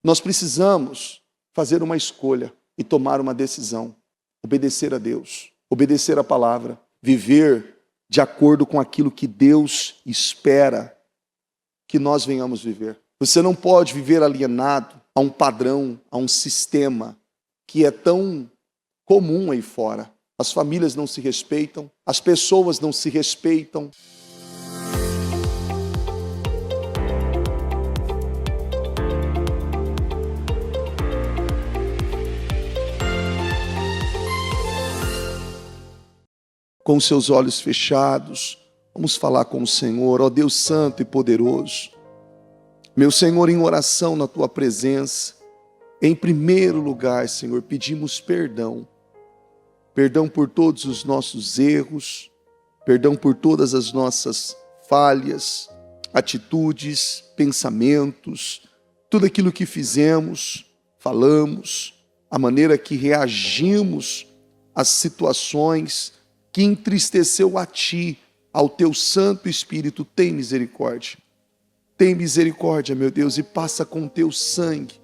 Nós precisamos fazer uma escolha e tomar uma decisão. Obedecer a Deus, obedecer a palavra, viver de acordo com aquilo que Deus espera que nós venhamos viver. Você não pode viver alienado a um padrão, a um sistema que é tão comum aí fora. As famílias não se respeitam, as pessoas não se respeitam. Com os seus olhos fechados, vamos falar com o Senhor, ó Deus Santo e poderoso. Meu Senhor, em oração na Tua presença, em primeiro lugar, Senhor, pedimos perdão. Perdão por todos os nossos erros, perdão por todas as nossas falhas, atitudes, pensamentos, tudo aquilo que fizemos, falamos, a maneira que reagimos às situações que entristeceu a Ti, ao Teu Santo Espírito. Tem misericórdia. Tem misericórdia, meu Deus, e passa com o Teu sangue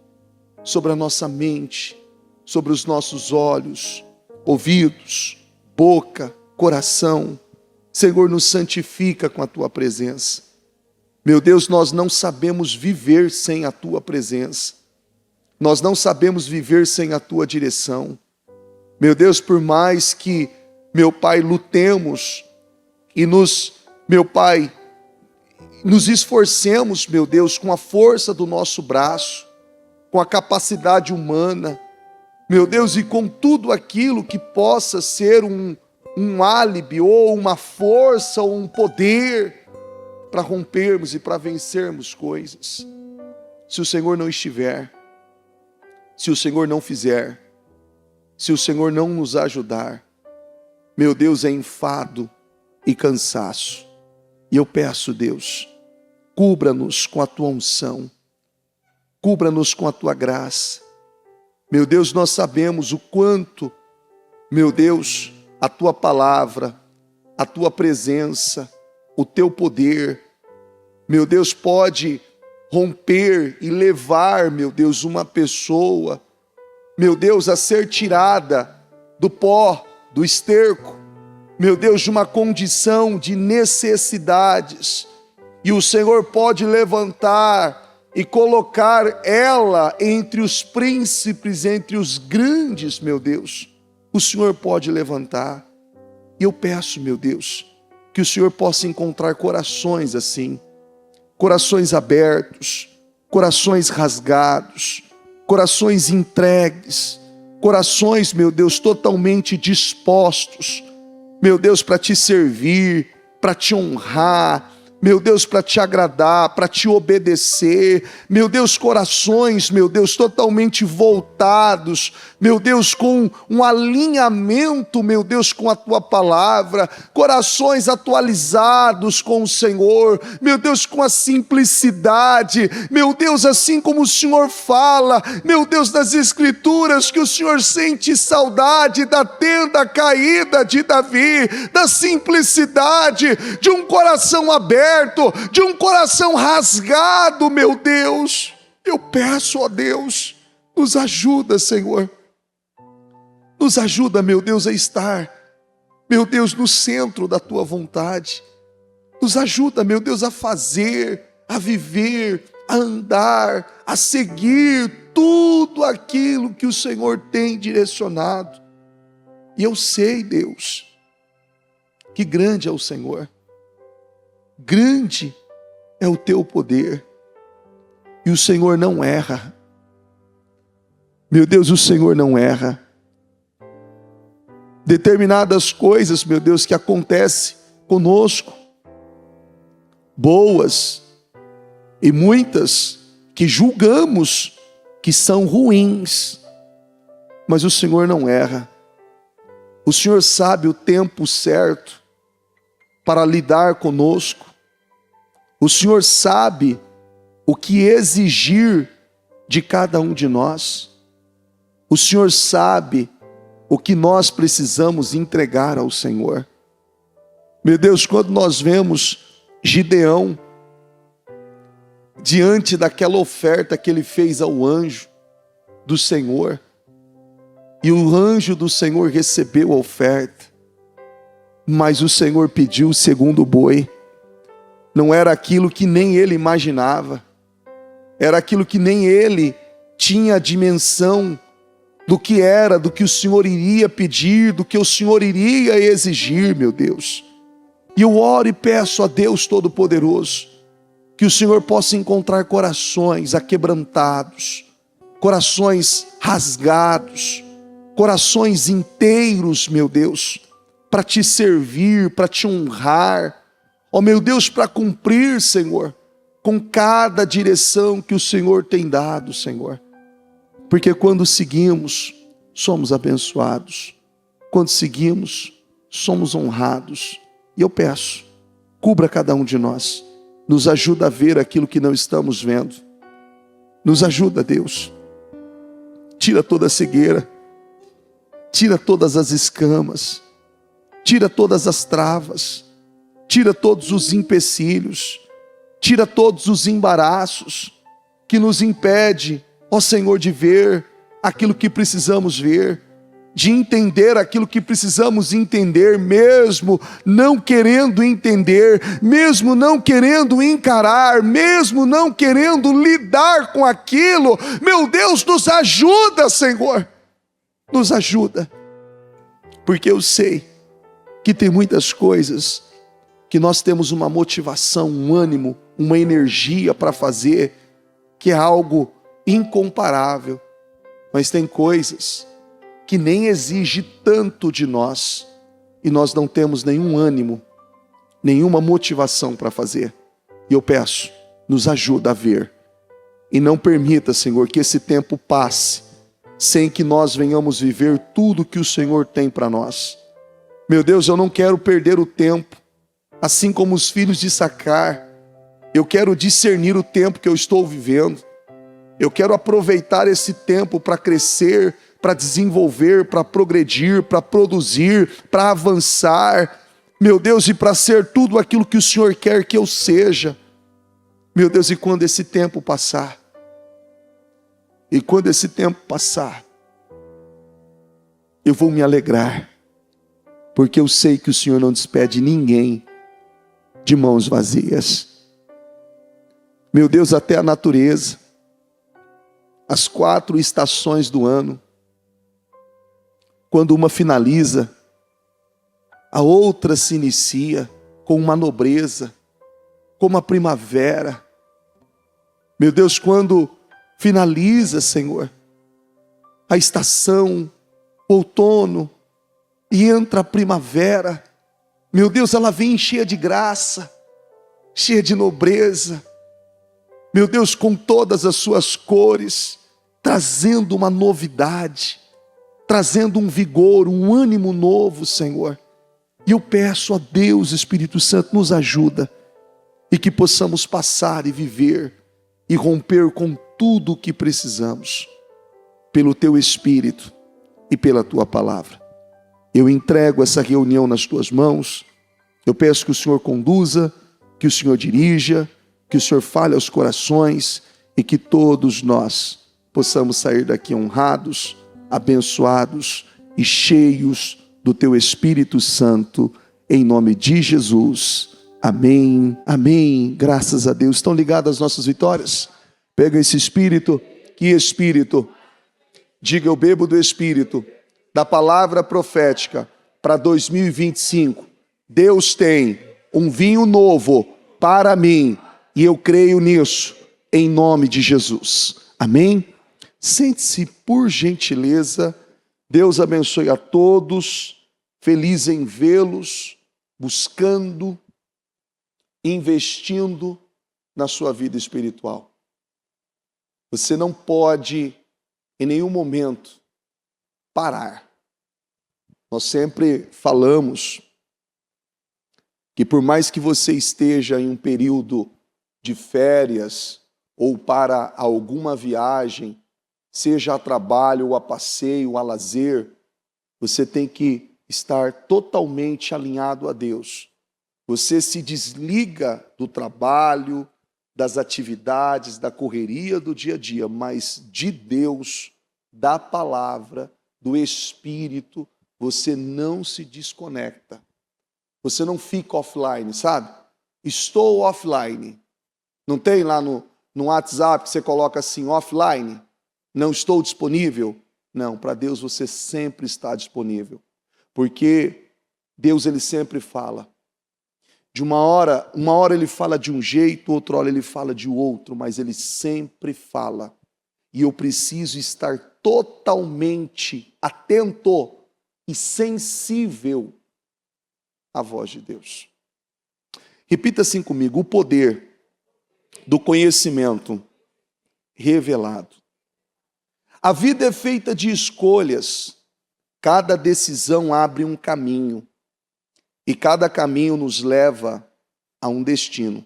sobre a nossa mente, sobre os nossos olhos, ouvidos, boca, coração. Senhor, nos santifica com a Tua presença. Meu Deus, nós não sabemos viver sem a Tua presença. Nós não sabemos viver sem a Tua direção. Meu Deus, por mais que, meu Pai, lutemos e meu Pai, nos esforcemos, meu Deus, com a força do nosso braço, com a capacidade humana, meu Deus, e com tudo aquilo que possa ser um álibi, ou uma força, ou um poder, para rompermos e para vencermos coisas. Se o Senhor não estiver, se o Senhor não fizer, se o Senhor não nos ajudar, meu Deus, é enfado e cansaço. E eu peço, Deus, cubra-nos com a Tua unção, cubra-nos com a Tua graça. Meu Deus, nós sabemos o quanto, meu Deus, a Tua palavra, a Tua presença, o Teu poder, meu Deus, pode romper e levar, meu Deus, uma pessoa, meu Deus, a ser tirada do pó, do esterco, meu Deus, de uma condição de necessidades, e o Senhor pode levantar e colocar ela entre os príncipes, entre os grandes, meu Deus. O Senhor pode levantar, e eu peço, meu Deus, que o Senhor possa encontrar corações assim, corações abertos, corações rasgados, corações entregues, corações, meu Deus, totalmente dispostos, meu Deus, para Te servir, para Te honrar, meu Deus, para Te agradar, para Te obedecer, meu Deus, corações, meu Deus, totalmente voltados, meu Deus, com um alinhamento, meu Deus, com a Tua palavra, corações atualizados com o Senhor, meu Deus, com a simplicidade, meu Deus, assim como o Senhor fala, meu Deus, das Escrituras, que o Senhor sente saudade da tenda caída de Davi, da simplicidade de um coração aberto, de um coração rasgado, meu Deus. Eu peço, ó Deus, nos ajuda, Senhor. Nos ajuda, meu Deus, a estar, meu Deus, no centro da Tua vontade. Nos ajuda, meu Deus, a fazer, a viver, a andar, a seguir tudo aquilo que o Senhor tem direcionado. E eu sei, Deus, que grande é o Senhor. Grande é o Teu poder, e o Senhor não erra. Meu Deus, o Senhor não erra. Determinadas coisas, meu Deus, que acontecem conosco, boas, e muitas que julgamos que são ruins, mas o Senhor não erra. O Senhor sabe o tempo certo para lidar conosco. O Senhor sabe o que exigir de cada um de nós. O Senhor sabe o que nós precisamos entregar ao Senhor. Meu Deus, quando nós vemos Gideão, diante daquela oferta que ele fez ao anjo do Senhor. E o anjo do Senhor recebeu a oferta, mas o Senhor pediu o segundo boi. Não era aquilo que nem ele imaginava, era aquilo que nem ele tinha a dimensão do que era, do que o Senhor iria pedir, do que o Senhor iria exigir, meu Deus. E eu oro e peço a Deus Todo-Poderoso, que o Senhor possa encontrar corações aquebrantados, corações rasgados, corações inteiros, meu Deus, para te servir, para te honrar, ó meu Deus, para cumprir, Senhor, com cada direção que o Senhor tem dado, Senhor. Porque quando seguimos, somos abençoados. Quando seguimos, somos honrados. E eu peço, cubra cada um de nós. Nos ajuda a ver aquilo que não estamos vendo. Nos ajuda, Deus. Tira toda a cegueira. Tira todas as escamas. Tira todas as travas. Tira todos os empecilhos. Tira todos os embaraços que nos impede, ó Senhor, de ver aquilo que precisamos ver, de entender aquilo que precisamos entender, mesmo não querendo entender, mesmo não querendo encarar, mesmo não querendo lidar com aquilo. Meu Deus, nos ajuda, Senhor, nos ajuda, porque eu sei que tem muitas coisas que nós temos uma motivação, um ânimo, uma energia para fazer, que é algo incomparável, mas tem coisas que nem exige tanto de nós, e nós não temos nenhum ânimo, nenhuma motivação para fazer. E eu peço, nos ajuda a ver, e não permita, Senhor, que esse tempo passe, sem que nós venhamos viver tudo que o Senhor tem para nós. Meu Deus, eu não quero perder o tempo, assim como os filhos de Issacar. Eu quero discernir o tempo que eu estou vivendo. Eu quero aproveitar esse tempo para crescer, para desenvolver, para progredir, para produzir, para avançar. Meu Deus, e para ser tudo aquilo que o Senhor quer que eu seja. Meu Deus, e quando esse tempo passar, eu vou me alegrar, porque eu sei que o Senhor não despede ninguém de mãos vazias. Meu Deus, até a natureza, as 4 estações do ano, quando uma finaliza, a outra se inicia com uma nobreza, como a primavera. Meu Deus, quando finaliza, Senhor, a estação, outono, e entra a primavera, meu Deus, ela vem cheia de graça, cheia de nobreza, meu Deus, com todas as suas cores, trazendo uma novidade, trazendo um vigor, um ânimo novo, Senhor. E eu peço a Deus, Espírito Santo, nos ajuda, e que possamos passar e viver, e romper com tudo o que precisamos, pelo Teu Espírito e pela Tua Palavra. Eu entrego essa reunião nas Tuas mãos, eu peço que o Senhor conduza, que o Senhor dirija, que o Senhor fale aos corações, e que todos nós possamos sair daqui honrados, abençoados e cheios do Teu Espírito Santo, em nome de Jesus. Amém, amém. Graças a Deus. Estão ligadas as nossas vitórias? Pega esse Espírito. Que Espírito? Diga, eu bebo do Espírito, da palavra profética para 2025. Deus tem um vinho novo para mim, e eu creio nisso, em nome de Jesus. Amém? Sente-se, por gentileza. Deus abençoe a todos. Feliz em vê-los, buscando, investindo na sua vida espiritual. Você não pode, em nenhum momento, parar. Nós sempre falamos que por mais que você esteja em um período de férias ou para alguma viagem, seja a trabalho ou a passeio ou a lazer, você tem que estar totalmente alinhado a Deus. Você se desliga do trabalho, das atividades, da correria do dia a dia, mas de Deus, da palavra, do Espírito, você não se desconecta. Você não fica offline, sabe? Estou offline. Não tem lá no WhatsApp que você coloca assim, offline? Não estou disponível? Não, para Deus você sempre está disponível. Porque Deus, ele sempre fala. De uma hora ele fala de um jeito, outra hora ele fala de outro, mas ele sempre fala. E eu preciso estar totalmente atento e sensível à voz de Deus. Repita assim comigo: o poder do conhecimento revelado. A vida é feita de escolhas. Cada decisão abre um caminho. E cada caminho nos leva a um destino.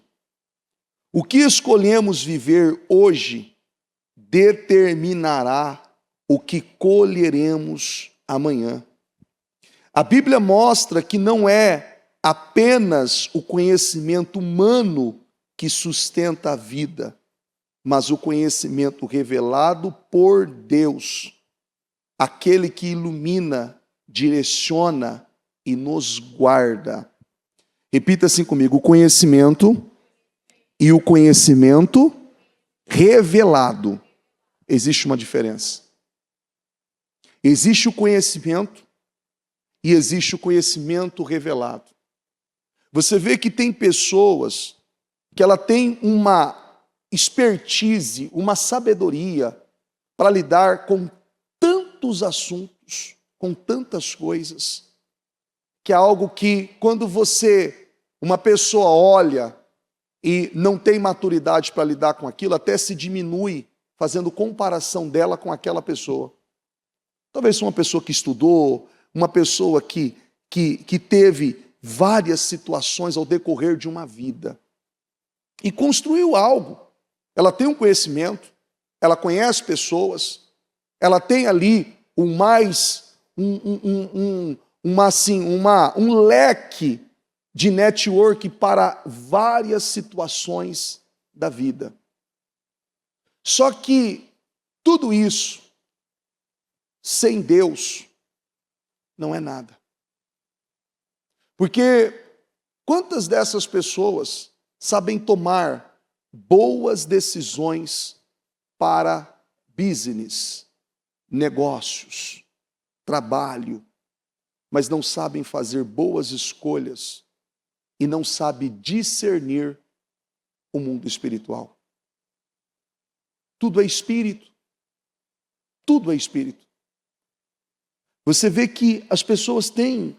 O que escolhemos viver hoje determinará o que colheremos amanhã. A Bíblia mostra que não é apenas o conhecimento humano que sustenta a vida, mas o conhecimento revelado por Deus, aquele que ilumina, direciona e nos guarda. Repita assim comigo: o conhecimento e o conhecimento revelado. Existe uma diferença. Existe o conhecimento e existe o conhecimento revelado. Você vê que tem pessoas que ela tem uma expertise, uma sabedoria para lidar com tantos assuntos, com tantas coisas, que é algo que quando uma pessoa olha e não tem maturidade para lidar com aquilo, até se diminui fazendo comparação dela com aquela pessoa. Talvez uma pessoa que estudou, uma pessoa que teve várias situações ao decorrer de uma vida e construiu algo. Ela tem um conhecimento, ela conhece pessoas, ela tem ali um leque de network para várias situações da vida. Só que tudo isso, sem Deus, não é nada. Porque quantas dessas pessoas sabem tomar boas decisões para business, negócios, trabalho, mas não sabem fazer boas escolhas e não sabem discernir o mundo espiritual? Tudo é espírito. Tudo é espírito. Você vê que as pessoas têm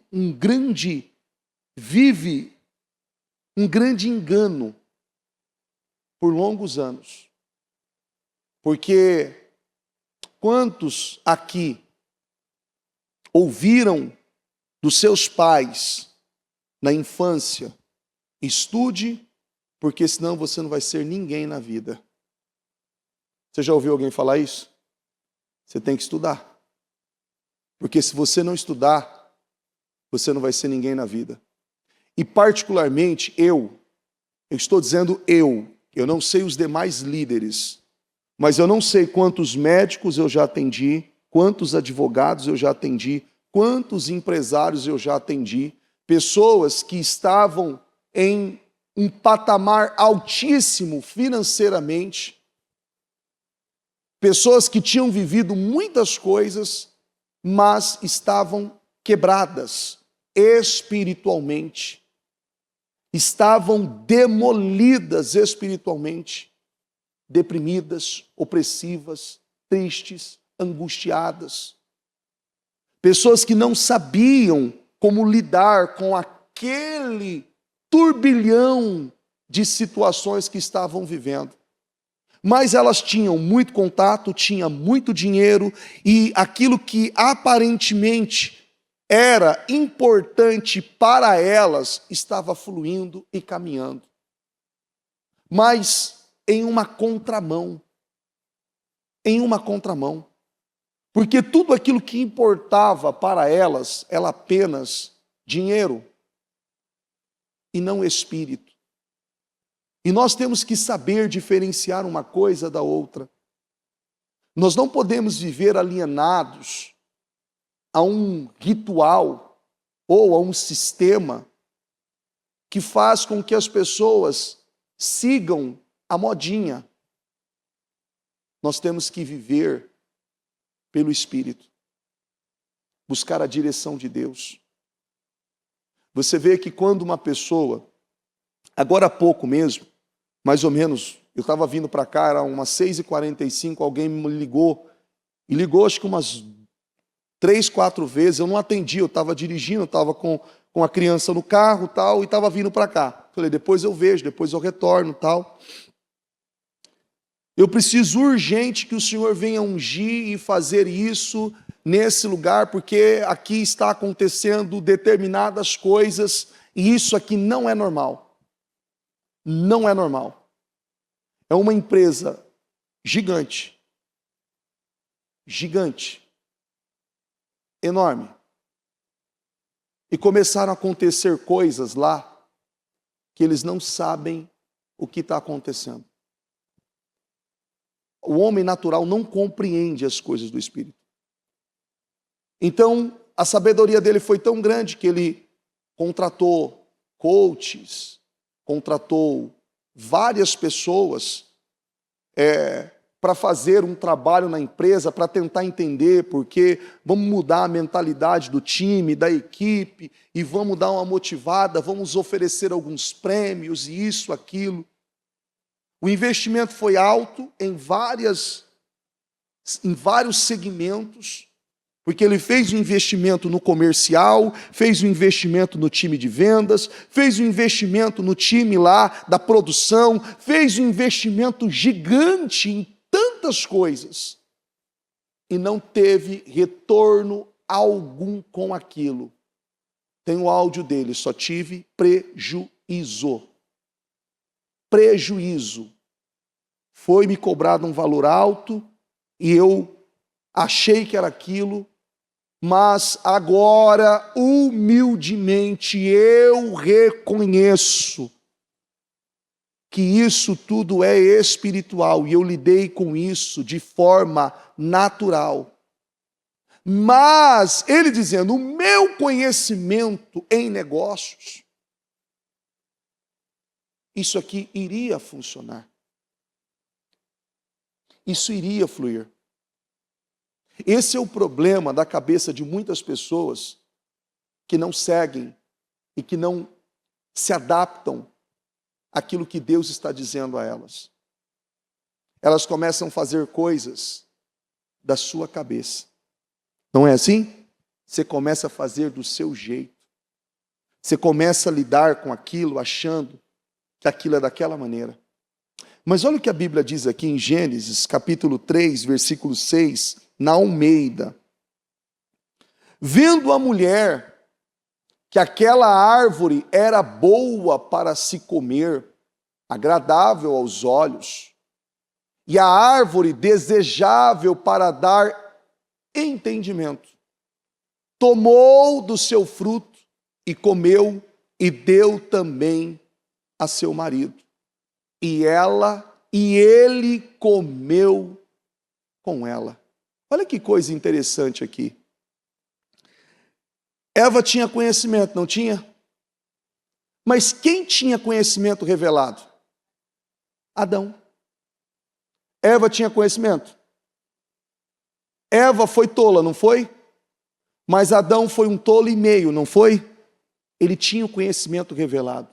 vive um grande engano por longos anos. Porque quantos aqui ouviram dos seus pais na infância: estude, porque senão você não vai ser ninguém na vida? Você já ouviu alguém falar isso? Você tem que estudar. Porque se você não estudar, você não vai ser ninguém na vida. E particularmente eu estou dizendo eu não sei os demais líderes, mas eu não sei quantos médicos eu já atendi, quantos advogados eu já atendi, quantos empresários eu já atendi, pessoas que estavam em um patamar altíssimo financeiramente, pessoas que tinham vivido muitas coisas, mas estavam quebradas espiritualmente, estavam demolidas espiritualmente, deprimidas, opressivas, tristes, angustiadas. Pessoas que não sabiam como lidar com aquele turbilhão de situações que estavam vivendo. Mas elas tinham muito contato, tinham muito dinheiro, e aquilo que aparentemente era importante para elas estava fluindo e caminhando. Mas em uma contramão. Porque tudo aquilo que importava para elas era apenas dinheiro e não espírito. E nós temos que saber diferenciar uma coisa da outra. Nós não podemos viver alienados a um ritual ou a um sistema que faz com que as pessoas sigam a modinha. Nós temos que viver pelo Espírito, buscar a direção de Deus. Você vê que quando uma pessoa, agora há pouco mesmo, mais ou menos, eu estava vindo para cá, era umas 6h45, alguém me ligou, e ligou acho que umas 3, 4 vezes, eu não atendi, eu estava dirigindo, eu estava com a criança no carro tal, e estava vindo para cá. Falei, depois eu vejo, depois eu retorno tal. Eu preciso urgente que o Senhor venha ungir e fazer isso nesse lugar, porque aqui está acontecendo determinadas coisas, e isso aqui não é normal. Não é normal. É uma empresa gigante. Gigante. Enorme. E começaram a acontecer coisas lá que eles não sabem o que está acontecendo. O homem natural não compreende as coisas do Espírito. Então, a sabedoria dele foi tão grande que ele contratou coaches, contratou várias pessoas para fazer um trabalho na empresa, para tentar entender porque vamos mudar a mentalidade do time, da equipe, e vamos dar uma motivada, vamos oferecer alguns prêmios e isso, aquilo. O investimento foi alto em vários segmentos, porque ele fez um investimento no comercial, fez um investimento no time de vendas, fez um investimento no time lá da produção, fez um investimento gigante em tantas coisas e não teve retorno algum com aquilo. Tem o áudio dele, só tive prejuízo. Prejuízo. Foi me cobrado um valor alto e eu achei que era aquilo, mas agora, humildemente, eu reconheço que isso tudo é espiritual e eu lidei com isso de forma natural. Mas, ele dizendo, o meu conhecimento em negócios, isso aqui iria funcionar. Isso iria fluir. Esse é o problema da cabeça de muitas pessoas que não seguem e que não se adaptam àquilo que Deus está dizendo a elas. Elas começam a fazer coisas da sua cabeça. Não é assim? Você começa a fazer do seu jeito. Você começa a lidar com aquilo achando que aquilo é daquela maneira. Mas olha o que a Bíblia diz aqui em Gênesis, capítulo 3, versículo 6, na Almeida. Vendo a mulher que aquela árvore era boa para se comer, agradável aos olhos, e a árvore desejável para dar entendimento, tomou do seu fruto e comeu e deu também a seu marido. E ele comeu com ela. Olha que coisa interessante aqui. Eva tinha conhecimento, não tinha? Mas quem tinha conhecimento revelado? Adão. Eva tinha conhecimento. Eva foi tola, não foi? Mas Adão foi um tolo e meio, não foi? Ele tinha o conhecimento revelado.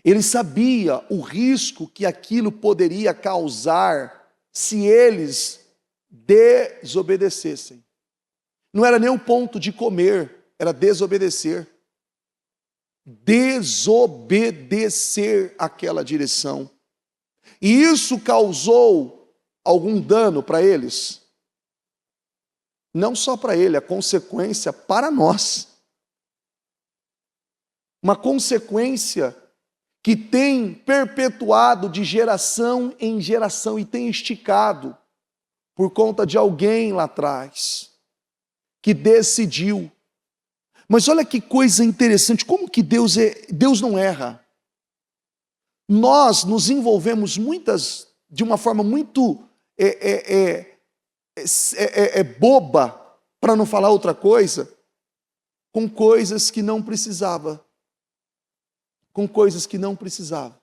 Ele sabia o risco que aquilo poderia causar se eles desobedecessem. Não era nem o ponto de comer, era desobedecer. Desobedecer aquela direção. E isso causou algum dano para eles? Não só para ele, a consequência para nós. Uma consequência que tem perpetuado de geração em geração e tem esticado por conta de alguém lá atrás que decidiu. Mas olha que coisa interessante, como que Deus não erra. nós nos envolvemos de uma forma muito boba, para não falar outra coisa, com coisas que não precisava. Com coisas que não precisava.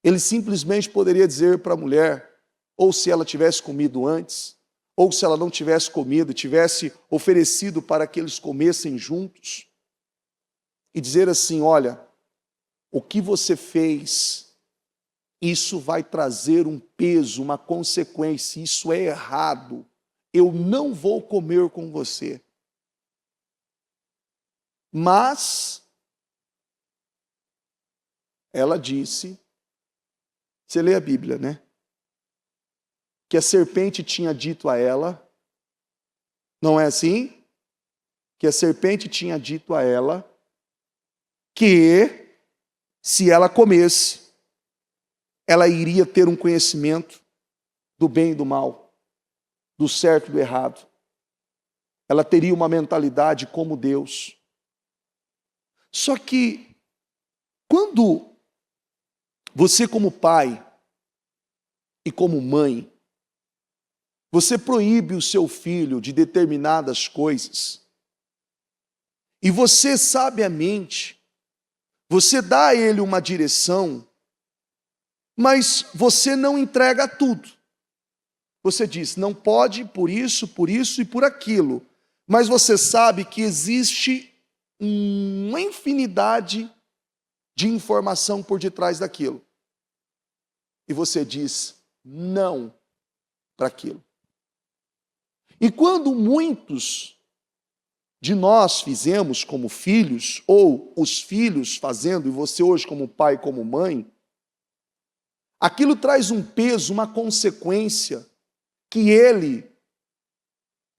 Ele simplesmente poderia dizer para a mulher, ou se ela tivesse comido antes, ou se ela não tivesse comido, tivesse oferecido para que eles comessem juntos, e dizer assim: olha, o que você fez, isso vai trazer um peso, uma consequência, isso é errado, eu não vou comer com você. Mas ela disse, você lê a Bíblia, né? Que a serpente tinha dito a ela, não é assim? Que a serpente tinha dito a ela que se ela comesse, ela iria ter um conhecimento do bem e do mal, do certo e do errado. Ela teria uma mentalidade como Deus. Só que, quando você como pai e como mãe, você proíbe o seu filho de determinadas coisas, e você sabiamente, você dá a ele uma direção, mas você não entrega tudo. Você diz, não pode por isso e por aquilo. Mas você sabe que existe uma infinidade de informação por detrás daquilo. E você diz não para aquilo. E quando muitos de nós fizemos como filhos, ou os filhos fazendo, e você hoje como pai, como mãe, aquilo traz um peso, uma consequência que ele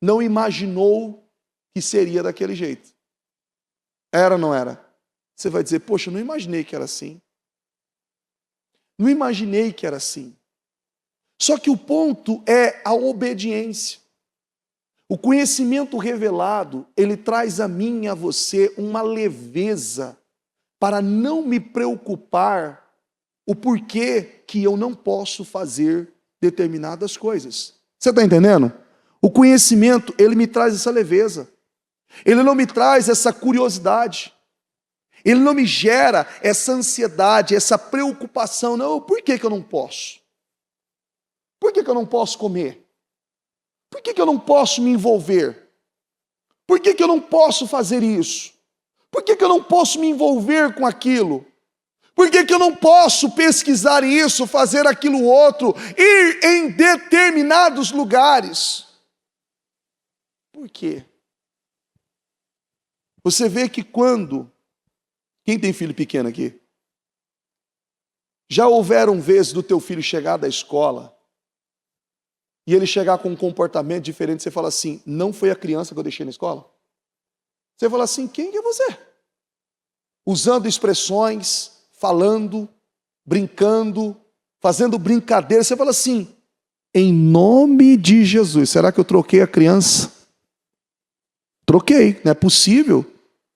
não imaginou que seria daquele jeito. Era ou não era? Você vai dizer, poxa, eu não imaginei que era assim. Não imaginei que era assim. Só que o ponto é a obediência. O conhecimento revelado, ele traz a mim e a você uma leveza para não me preocupar o porquê que eu não posso fazer determinadas coisas. Você está entendendo? O conhecimento, ele me traz essa leveza. Ele não me traz essa curiosidade. Ele não me gera essa ansiedade, essa preocupação. Não, por que eu não posso? Por que eu não posso comer? Por que eu não posso me envolver? Por que eu não posso fazer isso? Por que eu não posso me envolver com aquilo? Por que eu não posso pesquisar isso, fazer aquilo outro, ir em determinados lugares? Por quê? Você vê que quando... Quem tem filho pequeno aqui? Já houveram vezes do teu filho chegar da escola e ele chegar com um comportamento diferente, você fala assim, não foi a criança que eu deixei na escola? Você fala assim, quem que é você? Usando expressões, falando, brincando, fazendo brincadeira, você fala assim, em nome de Jesus, será que eu troquei a criança? Troquei, não é possível.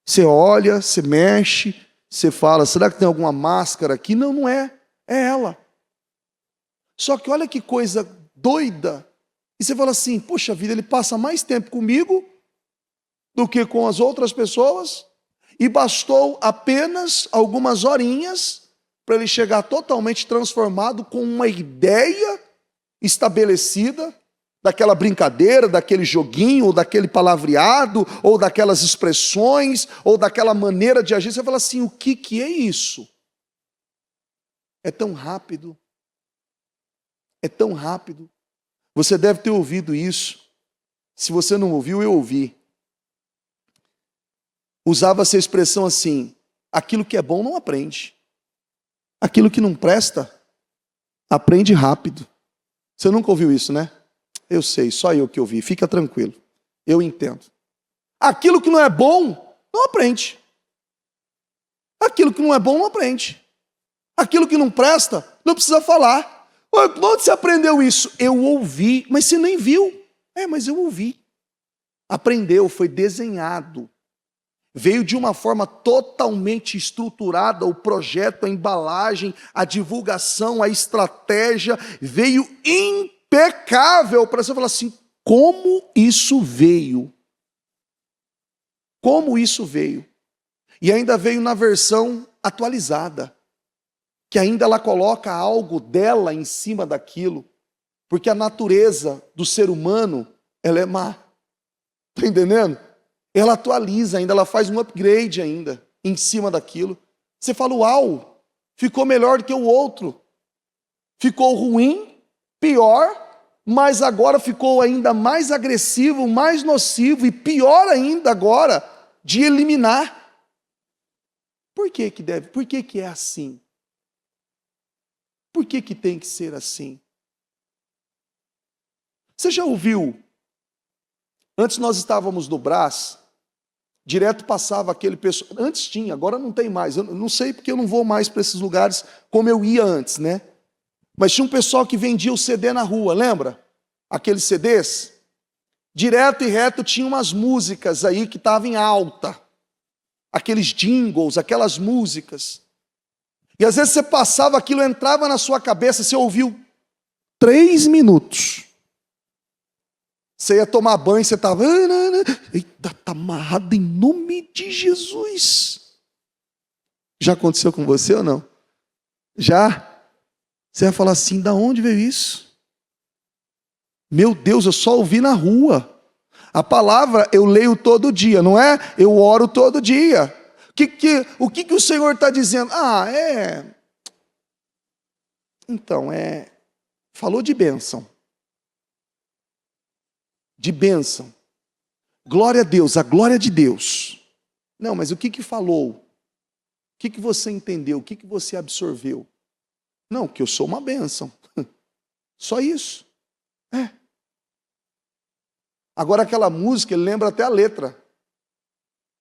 Você olha, você mexe, você fala, será que tem alguma máscara aqui? Não, não é, é ela. Só que olha que coisa doida. E você fala assim, poxa vida, ele passa mais tempo comigo do que com as outras pessoas, e bastou apenas algumas horinhas para ele chegar totalmente transformado com uma ideia estabelecida daquela brincadeira, daquele joguinho, ou daquele palavreado, ou daquelas expressões, ou daquela maneira de agir. Você fala assim, o que é isso? É tão rápido. É tão rápido. Você deve ter ouvido isso. Se você não ouviu, eu ouvi. Usava-se a expressão assim, aquilo que é bom não aprende. Aquilo que não presta, aprende rápido. Você nunca ouviu isso, né? Eu sei, só eu que ouvi. Fica tranquilo. Eu entendo. Aquilo que não é bom, não aprende. Aquilo que não é bom, não aprende. Aquilo que não presta, não precisa falar. Onde você aprendeu isso? Eu ouvi, mas você nem viu. Mas eu ouvi. Aprendeu, foi desenhado. Veio de uma forma totalmente estruturada, o projeto, a embalagem, a divulgação, a estratégia, veio impecável para você falar assim, como isso veio? Como isso veio? E ainda veio na versão atualizada, que ainda ela coloca algo dela em cima daquilo, porque a natureza do ser humano, ela é má. Está entendendo? Ela atualiza ainda, ela faz um upgrade ainda em cima daquilo. Você fala, uau, ficou melhor do que o outro. Ficou ruim, pior, mas agora ficou ainda mais agressivo, mais nocivo e pior ainda agora de eliminar. Por que que deve? Por que que é assim? Por que que tem que ser assim? Você já ouviu? Antes nós estávamos no Brás, direto passava aquele pessoal. Antes tinha, agora não tem mais. Eu não sei porque eu não vou mais para esses lugares como eu ia antes, né? Mas tinha um pessoal que vendia o CD na rua, lembra? Aqueles CDs? Direto e reto tinha umas músicas aí que estavam em alta. Aqueles jingles, aquelas músicas. E às vezes você passava aquilo, entrava na sua cabeça, você ouviu 3 minutos. Você ia tomar banho, você estava... Eita, está amarrado em nome de Jesus. Já aconteceu com você ou não? Já? Você ia falar assim, da onde veio isso? Meu Deus, eu só ouvi na rua. A palavra eu leio todo dia, não é? Eu oro todo dia. O que o Senhor está dizendo? Então, falou de bênção. De bênção. Glória a Deus, a glória de Deus. Não, mas o que falou? O que você entendeu? O que você absorveu? Não, que eu sou uma bênção. Só isso. Agora aquela música, ele lembra até a letra.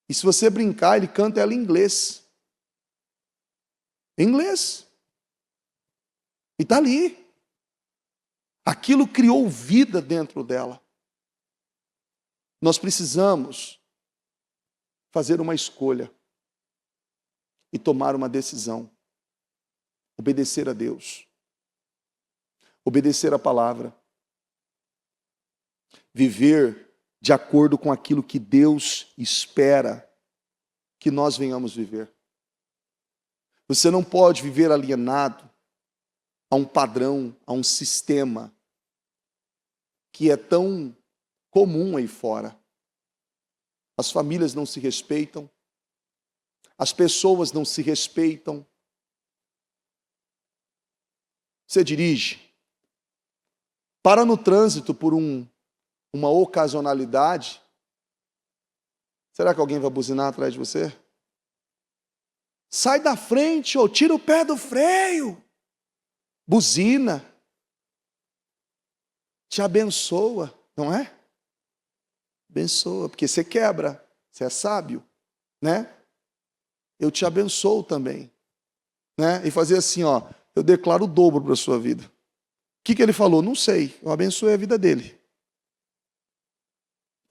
E se você brincar, ele canta ela em inglês. Em inglês. E está ali. Aquilo criou vida dentro dela. Nós precisamos fazer uma escolha e tomar uma decisão. Obedecer a Deus. Obedecer a palavra. Viver de acordo com aquilo que Deus espera que nós venhamos viver. Você não pode viver alienado a um padrão, a um sistema que é tão comum aí fora. As famílias não se respeitam, as pessoas não se respeitam. Você dirige, para no trânsito por uma ocasionalidade. Será que alguém vai buzinar atrás de você? Sai da frente ou tira o pé do freio. Buzina. Te abençoa, não é? Abençoa, porque você quebra, você é sábio, né? Eu te abençoo também, né? E fazer assim, ó, eu declaro o dobro para a sua vida. O que ele falou? Não sei, eu abençoei a vida dele.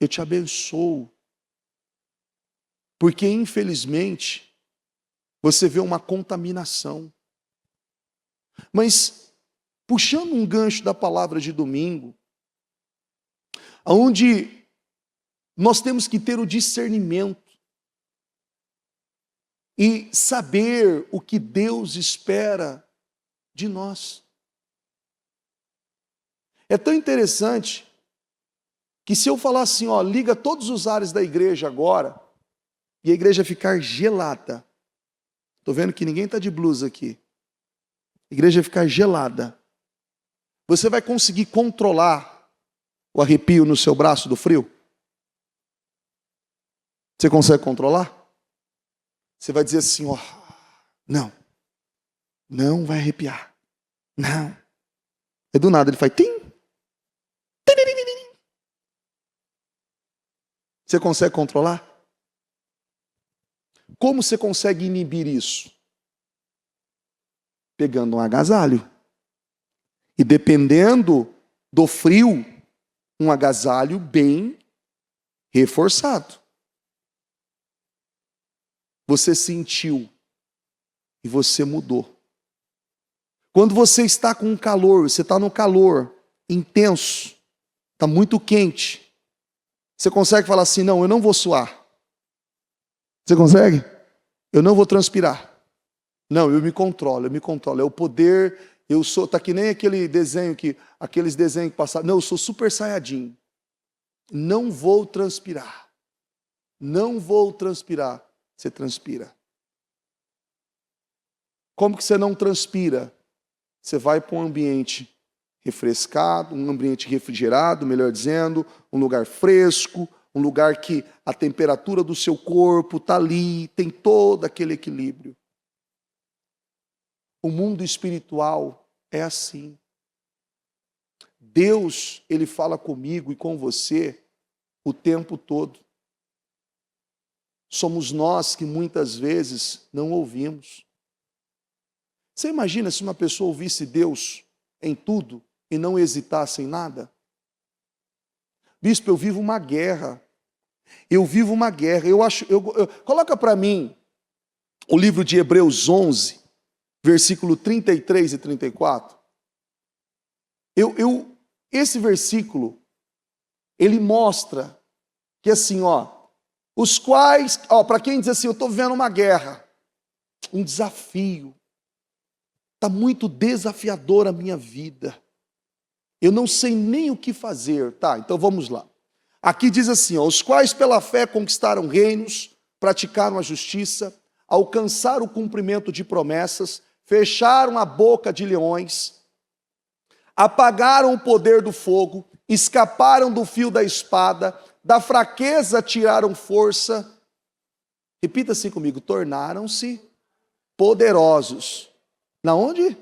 Eu te abençoo. Porque, infelizmente, você vê uma contaminação. Mas, puxando um gancho da palavra de domingo, onde nós temos que ter o discernimento e saber o que Deus espera de nós. É tão interessante que se eu falar assim, ó, liga todos os ares da igreja agora, e a igreja ficar gelada. Estou vendo que ninguém está de blusa aqui. A igreja ficar gelada. Você vai conseguir controlar o arrepio no seu braço do frio? Você consegue controlar? Você vai dizer assim, ó, não vai arrepiar. Não. E do nada ele faz tim. Você consegue controlar? Como você consegue inibir isso? Pegando um agasalho. E dependendo do frio, um agasalho bem reforçado. você sentiu e você mudou. Quando você está com calor, você está no calor intenso, está muito quente, você consegue falar assim, não, eu não vou suar. Você consegue? Eu não vou transpirar. Não, eu me controlo. É o poder, eu sou, tá que nem aqueles desenhos que passaram. Não, eu sou super saiyajin. Não vou transpirar. Não vou transpirar. Você transpira. Como que você não transpira? Você vai para um ambiente refrescado, um ambiente refrigerado, melhor dizendo, um lugar fresco, um lugar que a temperatura do seu corpo está ali, tem todo aquele equilíbrio. O mundo espiritual é assim. Deus, Ele fala comigo e com você o tempo todo. Somos nós que muitas vezes não ouvimos. Você imagina se uma pessoa ouvisse Deus em tudo e não hesitasse em nada? Bispo, eu vivo uma guerra. Eu vivo uma guerra. Coloca para mim o livro de Hebreus 11, versículo 33 e 34. Esse versículo, ele mostra que assim, os quais, para quem diz assim, eu estou vivendo uma guerra, um desafio, está muito desafiador a minha vida, eu não sei nem o que fazer, tá, então vamos lá. Aqui diz assim, os quais pela fé conquistaram reinos, praticaram a justiça, alcançaram o cumprimento de promessas, fecharam a boca de leões, apagaram o poder do fogo, escaparam do fio da espada, da fraqueza tiraram força. Repita assim comigo, tornaram-se poderosos. Na onde?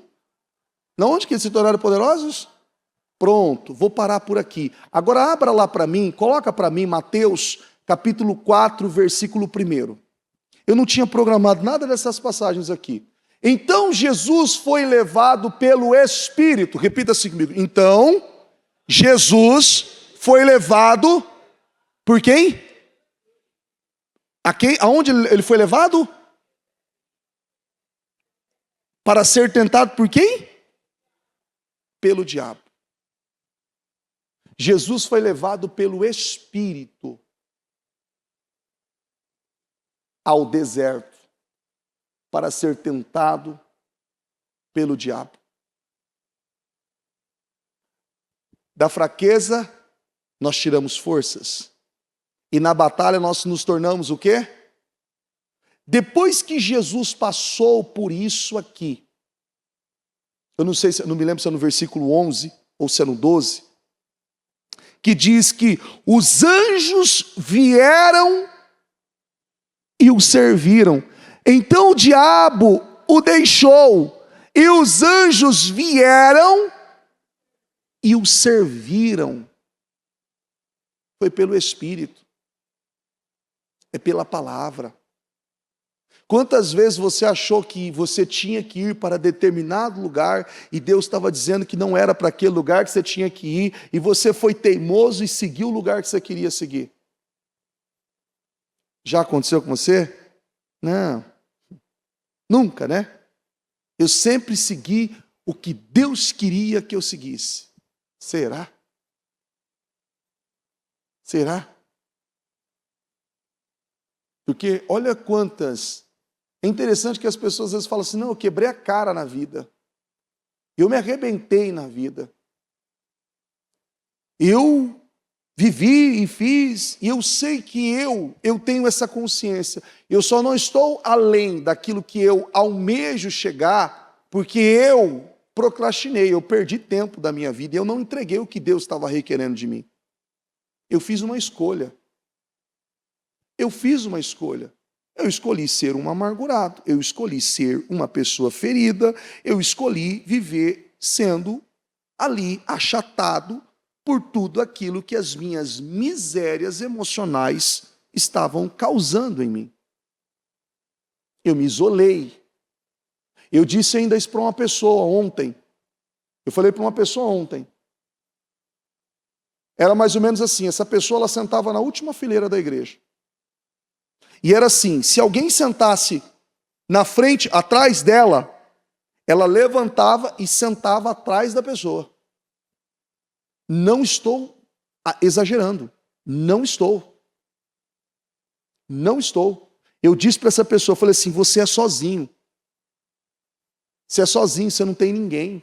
Na onde que eles se tornaram poderosos? Pronto, vou parar por aqui. Agora abra lá para mim, coloca para mim Mateus capítulo 4, versículo 1. Eu não tinha programado nada dessas passagens aqui. Então Jesus foi levado pelo Espírito. Repita assim comigo. Então Jesus foi levado por quem? Aonde ele foi levado? Para ser tentado por quem? Pelo diabo. Jesus foi levado pelo Espírito ao deserto para ser tentado pelo diabo. Da fraqueza, nós tiramos forças. E na batalha nós nos tornamos o quê? Depois que Jesus passou por isso aqui, eu não me lembro se é no versículo 11 ou se é no 12, que diz que os anjos vieram e o serviram. Então o diabo o deixou, e os anjos vieram e o serviram. Foi pelo Espírito, é pela palavra. Quantas vezes você achou que você tinha que ir para determinado lugar e Deus estava dizendo que não era para aquele lugar que você tinha que ir, e você foi teimoso e seguiu o lugar que você queria seguir? Já aconteceu com você? Não. Nunca, né? Eu sempre segui o que Deus queria que eu seguisse. Será? Será? Porque olha quantas... É interessante que as pessoas às vezes falam assim, não, eu quebrei a cara na vida. Eu me arrebentei na vida. Eu vivi e fiz, e eu sei que eu tenho essa consciência. Eu só não estou além daquilo que eu almejo chegar, porque eu procrastinei, eu perdi tempo da minha vida, e eu não entreguei o que Deus estava requerendo de mim. Eu fiz uma escolha. Eu fiz uma escolha. Eu escolhi ser um amargurado, eu escolhi ser uma pessoa ferida, eu escolhi viver sendo ali achatado por tudo aquilo que as minhas misérias emocionais estavam causando em mim. Eu me isolei. Eu disse ainda isso para uma pessoa ontem. Eu falei para uma pessoa ontem. Era mais ou menos assim, essa pessoa ela sentava na última fileira da igreja. E era assim, se alguém sentasse na frente, atrás dela, ela levantava e sentava atrás da pessoa. Não estou exagerando. Não estou. Não estou. Eu disse para essa pessoa, eu falei assim, você é sozinho. Você é sozinho, você não tem ninguém.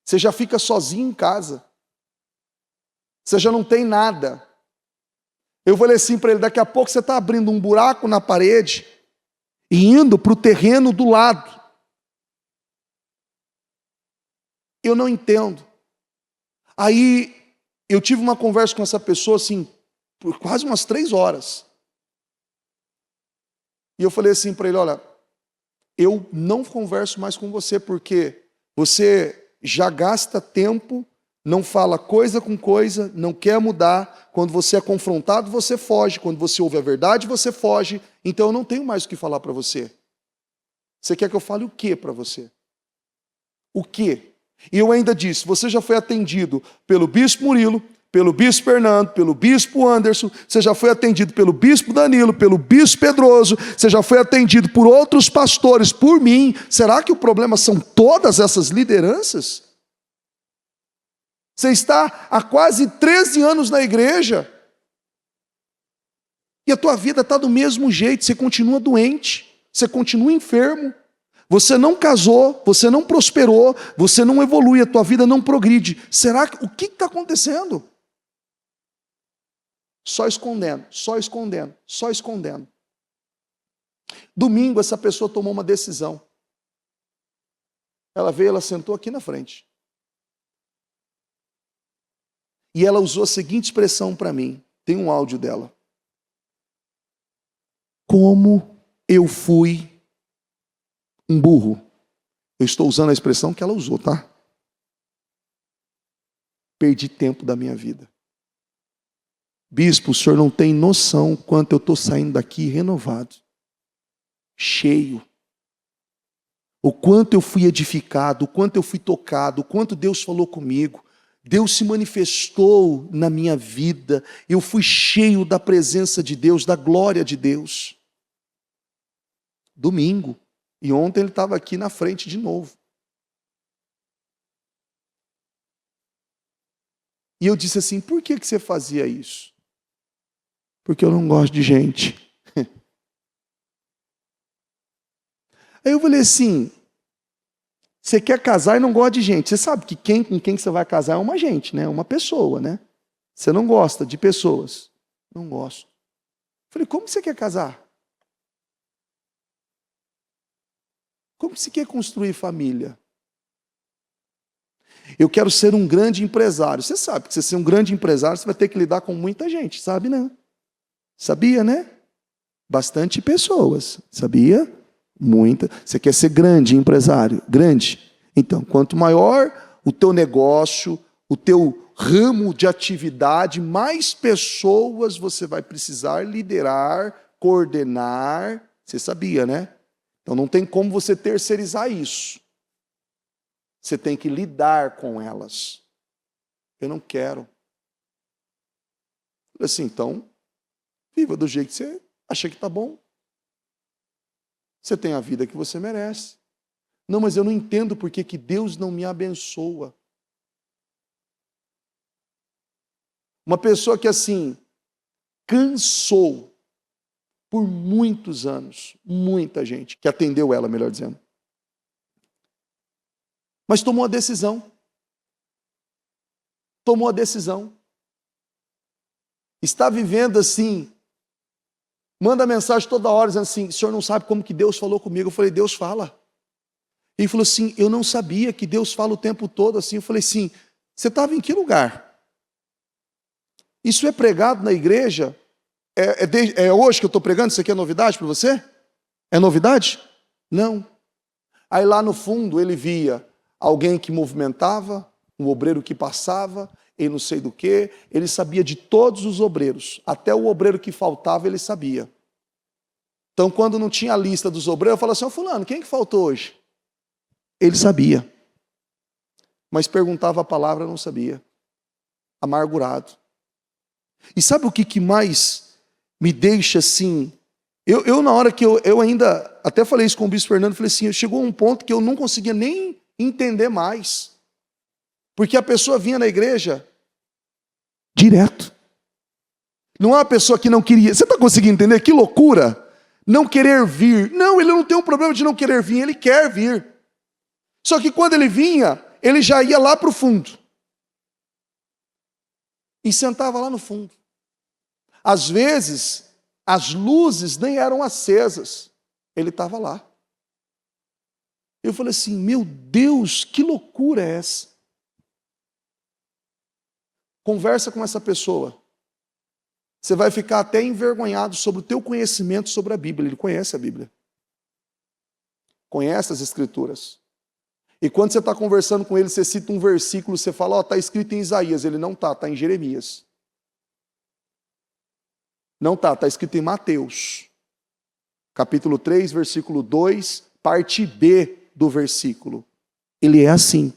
Você já fica sozinho em casa. Você já não tem nada. Eu falei assim para ele, daqui a pouco você está abrindo um buraco na parede e indo para o terreno do lado. Eu não entendo. Aí eu tive uma conversa com essa pessoa assim, por quase umas 3 horas. E eu falei assim para ele, olha, eu não converso mais com você porque você já gasta tempo, não fala coisa com coisa, não quer mudar. Quando você é confrontado, você foge. Quando você ouve a verdade, você foge. Então eu não tenho mais o que falar para você. Você quer que eu fale o que para você? O quê? E eu ainda disse, você já foi atendido pelo bispo Murilo, pelo bispo Fernando, pelo bispo Anderson, você já foi atendido pelo bispo Danilo, pelo bispo Pedroso, você já foi atendido por outros pastores, por mim. Será que o problema são todas essas lideranças? Você está há quase 13 anos na igreja e a tua vida está do mesmo jeito, você continua doente, você continua enfermo, você não casou, você não prosperou, você não evolui, a tua vida não progride. Será que o que está acontecendo? Só escondendo, só escondendo, só escondendo. Domingo essa pessoa tomou uma decisão. Ela veio, ela sentou aqui na frente. E ela usou a seguinte expressão para mim. Tem um áudio dela. Como eu fui um burro. Eu estou usando a expressão que ela usou, tá? Perdi tempo da minha vida. Bispo, o senhor não tem noção quanto eu estou saindo daqui renovado. Cheio. O quanto eu fui edificado, o quanto eu fui tocado, o quanto Deus falou comigo. Deus se manifestou na minha vida. Eu fui cheio da presença de Deus, da glória de Deus. Domingo. E ontem ele estava aqui na frente de novo. E eu disse assim, por que você fazia isso? Porque eu não gosto de gente. Aí eu falei assim, você quer casar e não gosta de gente. Você sabe que com quem você vai casar é uma gente, né? Uma pessoa, né? Você não gosta de pessoas. Não gosto. Eu falei, como você quer casar? Como você quer construir família? Eu quero ser um grande empresário. Você sabe que você ser um grande empresário, você vai ter que lidar com muita gente, sabe, né? Sabia, né? Bastante pessoas, sabia? Muita. Você quer ser grande empresário? Grande. Então, quanto maior o teu negócio, o teu ramo de atividade, mais pessoas você vai precisar liderar, coordenar. Você sabia, né? Então não tem como você terceirizar isso. Você tem que lidar com elas. Eu não quero. Assim, então, viva do jeito que você acha que está bom. Você tem a vida que você merece. Não, mas eu não entendo por que Deus não me abençoa. Uma pessoa que assim, cansou por muitos anos, muita gente que atendeu ela, melhor dizendo. Mas tomou a decisão. Tomou a decisão. Está vivendo assim, manda mensagem toda hora dizendo assim, o senhor não sabe como que Deus falou comigo. Eu falei, Deus fala. Ele falou assim, eu não sabia que Deus fala o tempo todo assim. Eu falei assim, você estava em que lugar? Isso é pregado na igreja? É hoje que eu estou pregando? Isso aqui é novidade para você? É novidade? Não. Aí lá no fundo ele via alguém que movimentava, um obreiro que passava, e não sei do que. Ele sabia de todos os obreiros. Até o obreiro que faltava ele sabia. Então quando não tinha a lista dos obreiros, eu falava assim, fulano, quem que faltou hoje? Ele sabia. Mas perguntava a palavra, não sabia. Amargurado. E sabe o que mais me deixa assim. Eu na hora que eu ainda, até falei isso com o bispo Fernando, falei assim, chegou um ponto que eu não conseguia nem entender mais. Porque a pessoa vinha na igreja direto. Não é uma pessoa que não queria. Você está conseguindo entender? Que loucura! Não querer vir. Não, ele não tem um problema de não querer vir, ele quer vir. Só que quando ele vinha, ele já ia lá para o fundo. E sentava lá no fundo. Às vezes, as luzes nem eram acesas. Ele estava lá. Eu falei assim, meu Deus, que loucura é essa? Conversa com essa pessoa. Você vai ficar até envergonhado sobre o teu conhecimento sobre a Bíblia. Ele conhece a Bíblia. Conhece as Escrituras. E quando você está conversando com ele, você cita um versículo, você fala, está escrito em Isaías. Ele não está em Jeremias. Não está escrito em Mateus. Capítulo 3, versículo 2, parte B do versículo. Ele é assim.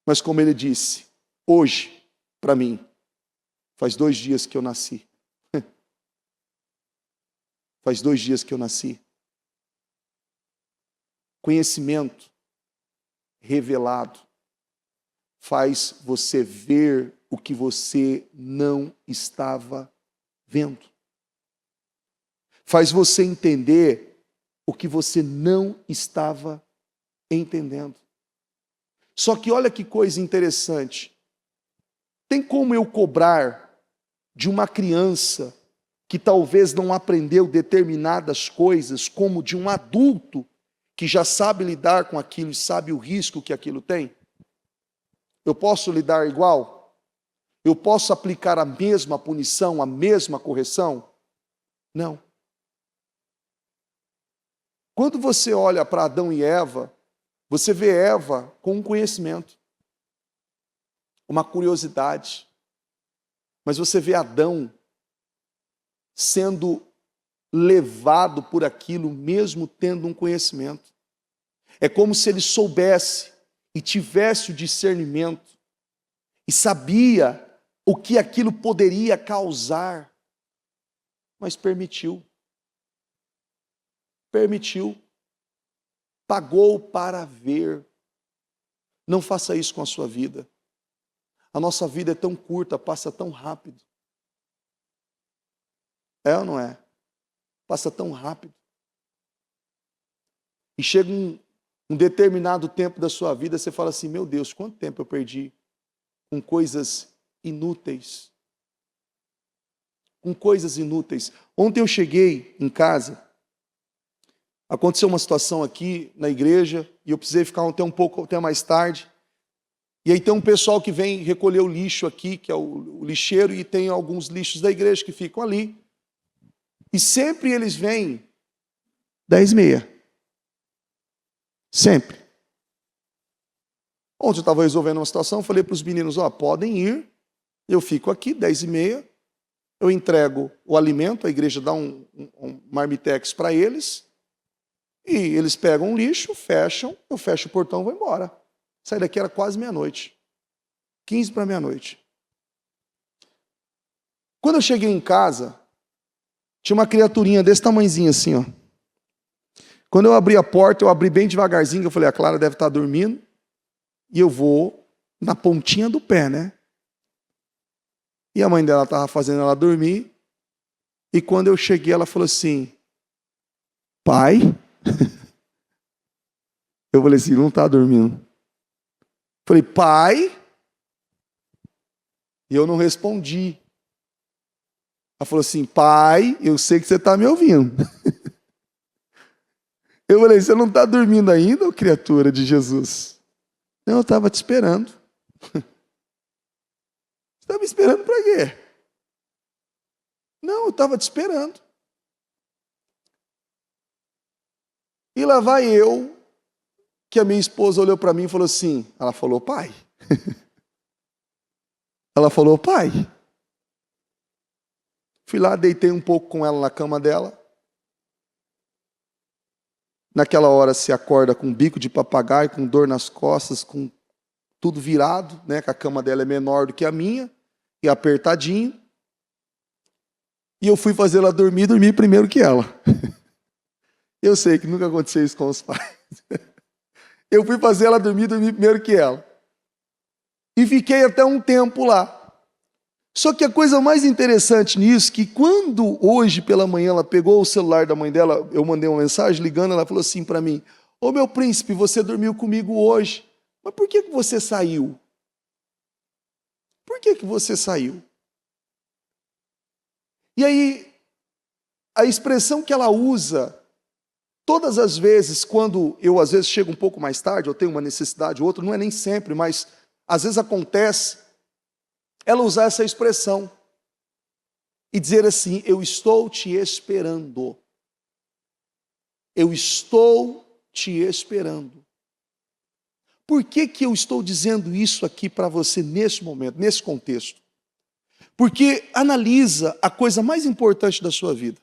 Mas como ele disse, hoje, para mim, faz 2 dias que eu nasci. Faz 2 dias que eu nasci. Conhecimento revelado faz você ver o que você não estava vendo. Faz você entender o que você não estava entendendo. Só que olha que coisa interessante. Tem como eu cobrar de uma criança que talvez não aprendeu determinadas coisas, como de um adulto que já sabe lidar com aquilo e sabe o risco que aquilo tem? Eu posso lidar igual? Eu posso aplicar a mesma punição, a mesma correção? Não. Quando você olha para Adão e Eva, você vê Eva com um conhecimento, uma curiosidade. Mas você vê Adão sendo levado por aquilo, mesmo tendo um conhecimento. É como se ele soubesse e tivesse o discernimento e sabia o que aquilo poderia causar, mas permitiu. Permitiu. Pagou para ver. Não faça isso com a sua vida. A nossa vida é tão curta, passa tão rápido. É ou não é? Passa tão rápido. E chega um determinado tempo da sua vida, você fala assim, meu Deus, quanto tempo eu perdi com coisas inúteis. Com coisas inúteis. Ontem eu cheguei em casa, aconteceu uma situação aqui na igreja, e eu precisei ficar até mais tarde. E aí tem um pessoal que vem recolher o lixo aqui, que é o lixeiro, e tem alguns lixos da igreja que ficam ali. E sempre eles vêm 10h30. Sempre. Ontem eu estava resolvendo uma situação, falei para os meninos, podem ir, eu fico aqui 10h30, eu entrego o alimento, a igreja dá um marmitex para eles, e eles pegam o lixo, fecham, eu fecho o portão e vou embora. Saí daqui, era quase meia-noite. 15 para meia-noite. Quando eu cheguei em casa, tinha uma criaturinha desse tamanhozinho assim, ó. Quando eu abri a porta, eu abri bem devagarzinho, eu falei, a Clara deve estar dormindo, e eu vou na pontinha do pé, né? E a mãe dela estava fazendo ela dormir, e quando eu cheguei, ela falou assim, pai? Eu falei assim, não está dormindo. Falei, pai? E eu não respondi. Ela falou assim, pai, eu sei que você está me ouvindo. Eu falei, você não está dormindo ainda, ô criatura de Jesus? Não, eu estava te esperando. Você estava me esperando para quê? Não, eu estava te esperando. E lá vai eu, que a minha esposa olhou para mim e falou assim, ela falou, pai. Ela falou, pai. Fui lá, deitei um pouco com ela na cama dela. Naquela hora se acorda com um bico de papagaio, com dor nas costas, com tudo virado, né? Que a cama dela é menor do que a minha. e apertadinho. E eu fui fazer ela dormir primeiro que ela. Eu sei que nunca aconteceu isso com os pais. Eu fui fazer ela dormir primeiro que ela. E fiquei até um tempo lá. Só que a coisa mais interessante nisso, que quando hoje pela manhã ela pegou o celular da mãe dela, eu mandei uma mensagem ligando, ela falou assim para mim: ô meu príncipe, você dormiu comigo hoje, mas por que você saiu? Por que você saiu? E aí, a expressão que ela usa, todas as vezes, quando eu às vezes chego um pouco mais tarde, eu tenho uma necessidade ou outra, não é nem sempre, mas às vezes acontece, ela usar essa expressão e dizer assim: eu estou te esperando. Eu estou te esperando. Por que que eu estou dizendo isso aqui para você nesse momento, nesse contexto? Porque analisa a coisa mais importante da sua vida.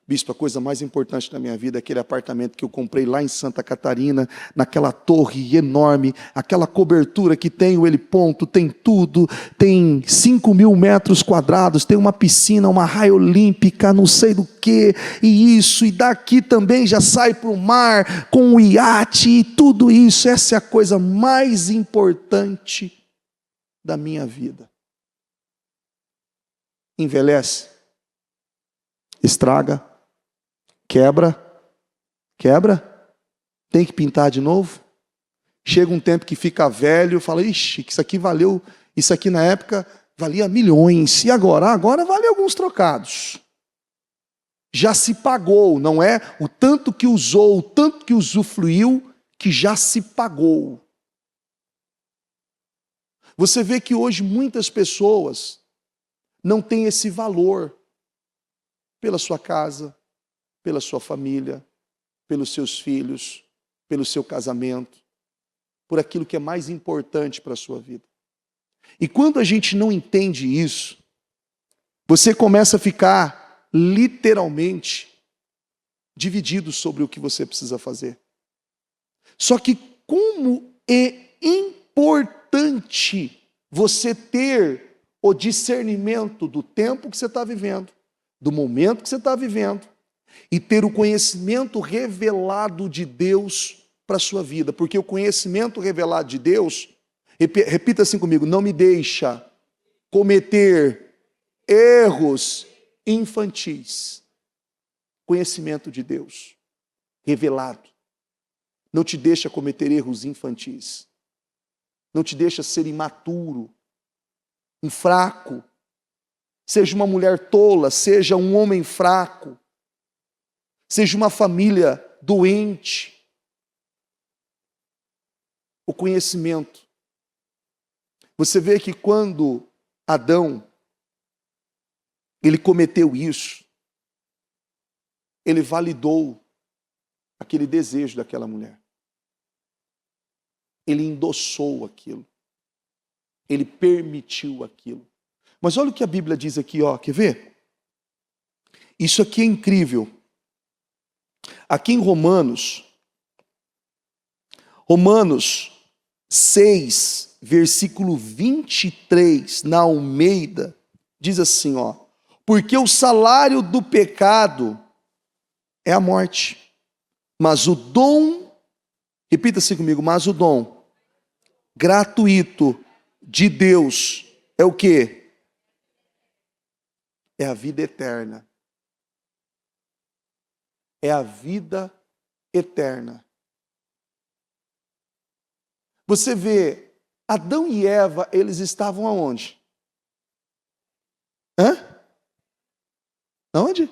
Bispo, a coisa mais importante da minha vida é aquele apartamento que eu comprei lá em Santa Catarina, naquela torre enorme, aquela cobertura que tem o heliponto, tem tudo, tem 5.000 metros quadrados, tem uma piscina, uma raia olímpica, não sei do que, e isso, e daqui também já sai para o mar com o iate e tudo isso. Essa é a coisa mais importante da minha vida. Envelhece, estraga, quebra, tem que pintar de novo. Chega um tempo que fica velho, fala: ixi, isso aqui valeu, isso aqui na época valia milhões, e agora? Agora vale alguns trocados. Já se pagou, não é o tanto que usou, o tanto que usufruiu, que já se pagou. Você vê que hoje muitas pessoas não têm esse valor pela sua casa, pela sua família, pelos seus filhos, pelo seu casamento, por aquilo que é mais importante para a sua vida. E quando a gente não entende isso, você começa a ficar literalmente dividido sobre o que você precisa fazer. Só que como é importante você ter o discernimento do tempo que você está vivendo, do momento que você está vivendo, e ter o conhecimento revelado de Deus para a sua vida. Porque o conhecimento revelado de Deus, repita assim comigo: não me deixa cometer erros infantis. Conhecimento de Deus revelado não te deixa cometer erros infantis. Não te deixa ser imaturo, um fraco. Seja uma mulher tola, seja um homem fraco, seja uma família doente. O conhecimento. Você vê que quando Adão, ele cometeu isso, ele validou aquele desejo daquela mulher. Ele endossou aquilo. Ele permitiu aquilo. Mas olha o que a Bíblia diz aqui, ó, quer ver? Isso aqui é incrível. Aqui em Romanos 6, versículo 23, na Almeida, diz assim, ó: porque o salário do pecado é a morte, mas o dom, repita-se comigo, mas o dom gratuito de Deus é o quê? É a vida eterna. É a vida eterna. Você vê, Adão e Eva, eles estavam aonde? Aonde?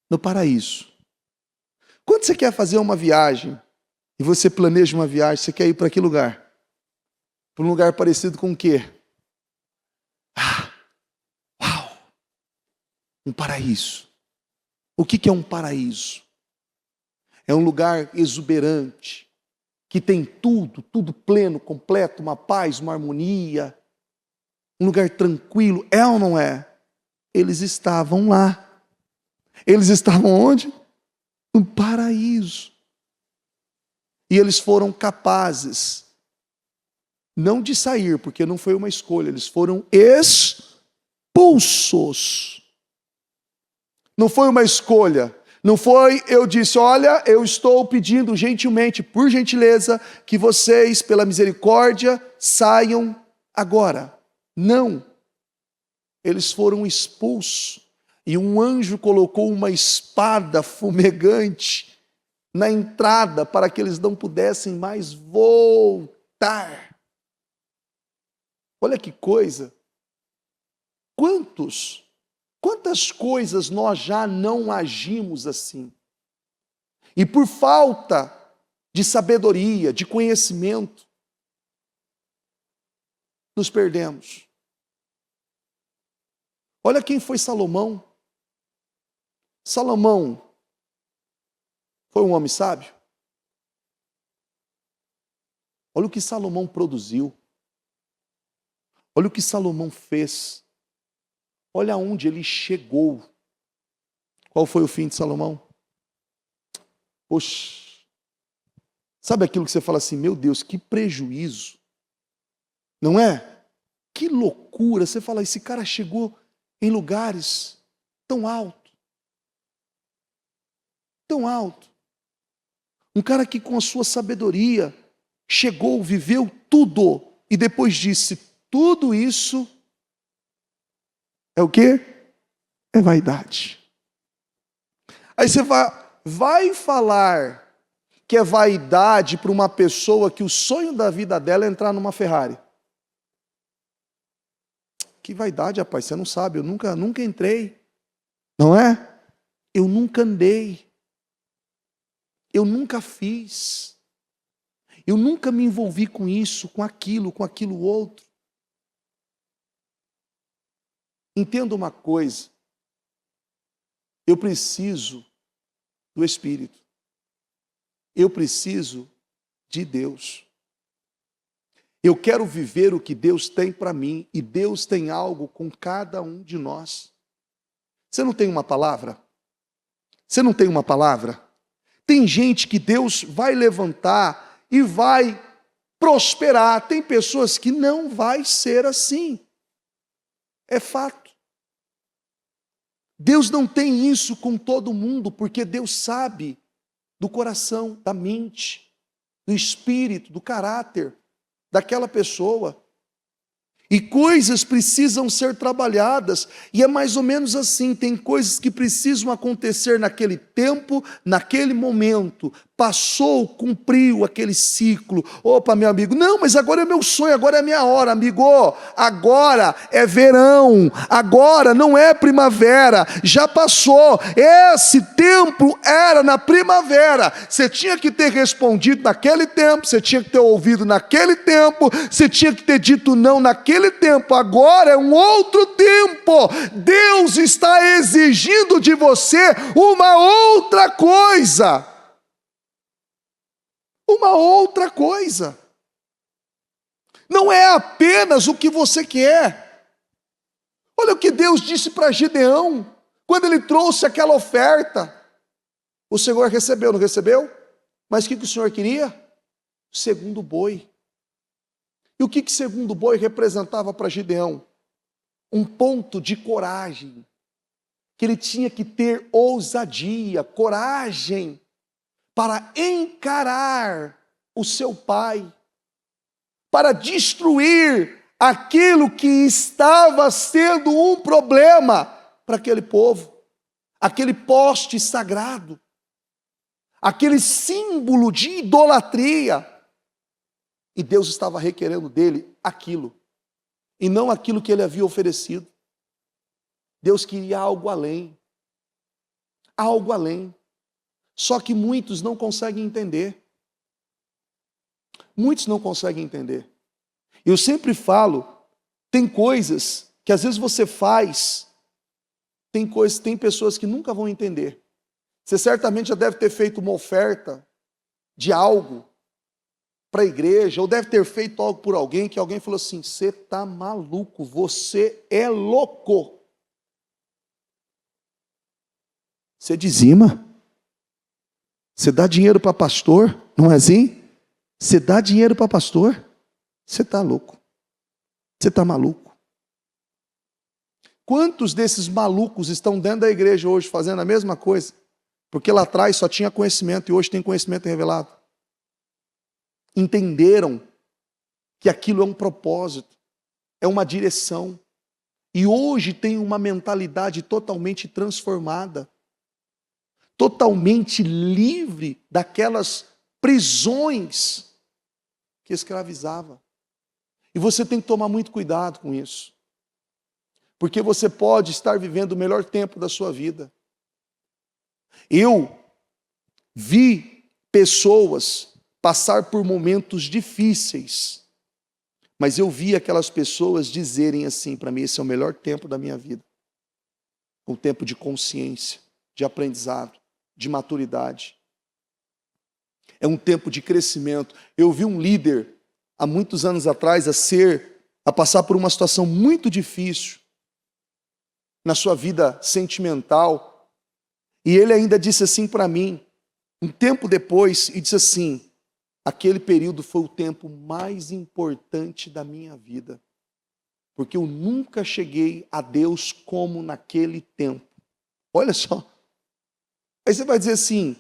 No paraíso. Quando você quer fazer uma viagem, e você planeja uma viagem, você quer ir para que lugar? Para um lugar parecido com o quê? Uau! Um paraíso. O que é um paraíso? É um lugar exuberante, que tem tudo, tudo pleno, completo, uma paz, uma harmonia, um lugar tranquilo. É ou não é? Eles estavam lá. Eles estavam onde? No paraíso. E eles foram capazes Não de sair, porque não foi uma escolha, eles foram expulsos. Não foi uma escolha. Não foi, eu disse, olha, eu estou pedindo gentilmente, por gentileza, que vocês, pela misericórdia, saiam agora. Não. Eles foram expulsos. E um anjo colocou uma espada fumegante na entrada para que eles não pudessem mais voltar. Olha que coisa. Quantas coisas nós já não agimos assim? E por falta de sabedoria, de conhecimento, nos perdemos. Olha quem foi Salomão. Salomão foi um homem sábio. Olha o que Salomão produziu. Olha o que Salomão fez. Olha aonde ele chegou. Qual foi o fim de Salomão? Poxa, sabe aquilo que você fala assim, meu Deus, que prejuízo. Não é? Que loucura. Você fala, esse cara chegou em lugares tão altos. Tão alto. Um cara que com a sua sabedoria chegou, viveu tudo e depois disse, tudo isso é o quê? É vaidade. Aí você vai falar que é vaidade para uma pessoa que o sonho da vida dela é entrar numa Ferrari. Que vaidade, rapaz, você não sabe, eu nunca entrei. Não é? Eu nunca andei. Eu nunca fiz. Eu nunca me envolvi com isso, com aquilo outro. Entenda uma coisa. Eu preciso do Espírito. Eu preciso de Deus. Eu quero viver o que Deus tem para mim. E Deus tem algo com cada um de nós. Você não tem uma palavra? Você não tem uma palavra? Tem gente que Deus vai levantar e vai prosperar. Tem pessoas que não vai ser assim. É fato. Deus não tem isso com todo mundo, porque Deus sabe do coração, da mente, do espírito, do caráter daquela pessoa. E coisas precisam ser trabalhadas, e é mais ou menos assim, tem coisas que precisam acontecer naquele tempo, naquele momento, passou, cumpriu aquele ciclo. Opa, meu amigo, não, mas agora é meu sonho, agora é a minha hora, amigo, agora é verão, agora não é primavera, já passou, esse tempo era na primavera, você tinha que ter respondido naquele tempo, você tinha que ter ouvido naquele tempo, você tinha que ter dito não naquele tempo, agora é um outro tempo. Deus está exigindo de você uma outra coisa. Uma outra coisa. Não é apenas o que você quer. Olha o que Deus disse para Gideão, quando ele trouxe aquela oferta. O Senhor recebeu, não recebeu? Mas o que o Senhor queria? O segundo boi. E o que segundo boi representava para Gideão? Um ponto de coragem, que ele tinha que ter ousadia, coragem, para encarar o seu pai, para destruir aquilo que estava sendo um problema para aquele povo, aquele poste sagrado, aquele símbolo de idolatria. E Deus estava requerendo dele aquilo, e não aquilo que ele havia oferecido. Deus queria algo além. Algo além. Só que muitos não conseguem entender. Muitos não conseguem entender. Eu sempre falo, tem coisas que às vezes você faz, tem pessoas que nunca vão entender. Você certamente já deve ter feito uma oferta de algo para a igreja, ou deve ter feito algo por alguém, que alguém falou assim, você está maluco, você é louco. Você dizima. Você dá dinheiro para pastor, não é assim? Você dá dinheiro para pastor? Você está louco. Você está maluco. Quantos desses malucos estão dentro da igreja hoje fazendo a mesma coisa? Porque lá atrás só tinha conhecimento e hoje tem conhecimento revelado. Entenderam que aquilo é um propósito, é uma direção. E hoje tem uma mentalidade totalmente transformada, totalmente livre daquelas prisões que escravizava. E você tem que tomar muito cuidado com isso. Porque você pode estar vivendo o melhor tempo da sua vida. Eu vi pessoas passar por momentos difíceis, mas eu vi aquelas pessoas dizerem assim para mim: esse é o melhor tempo da minha vida. Um tempo de consciência, de aprendizado, de maturidade. É um tempo de crescimento. Eu vi um líder, há muitos anos atrás, a passar por uma situação muito difícil na sua vida sentimental, e ele ainda disse assim para mim, um tempo depois, e disse assim: aquele período foi o tempo mais importante da minha vida, porque eu nunca cheguei a Deus como naquele tempo. Olha só. Aí você vai dizer assim,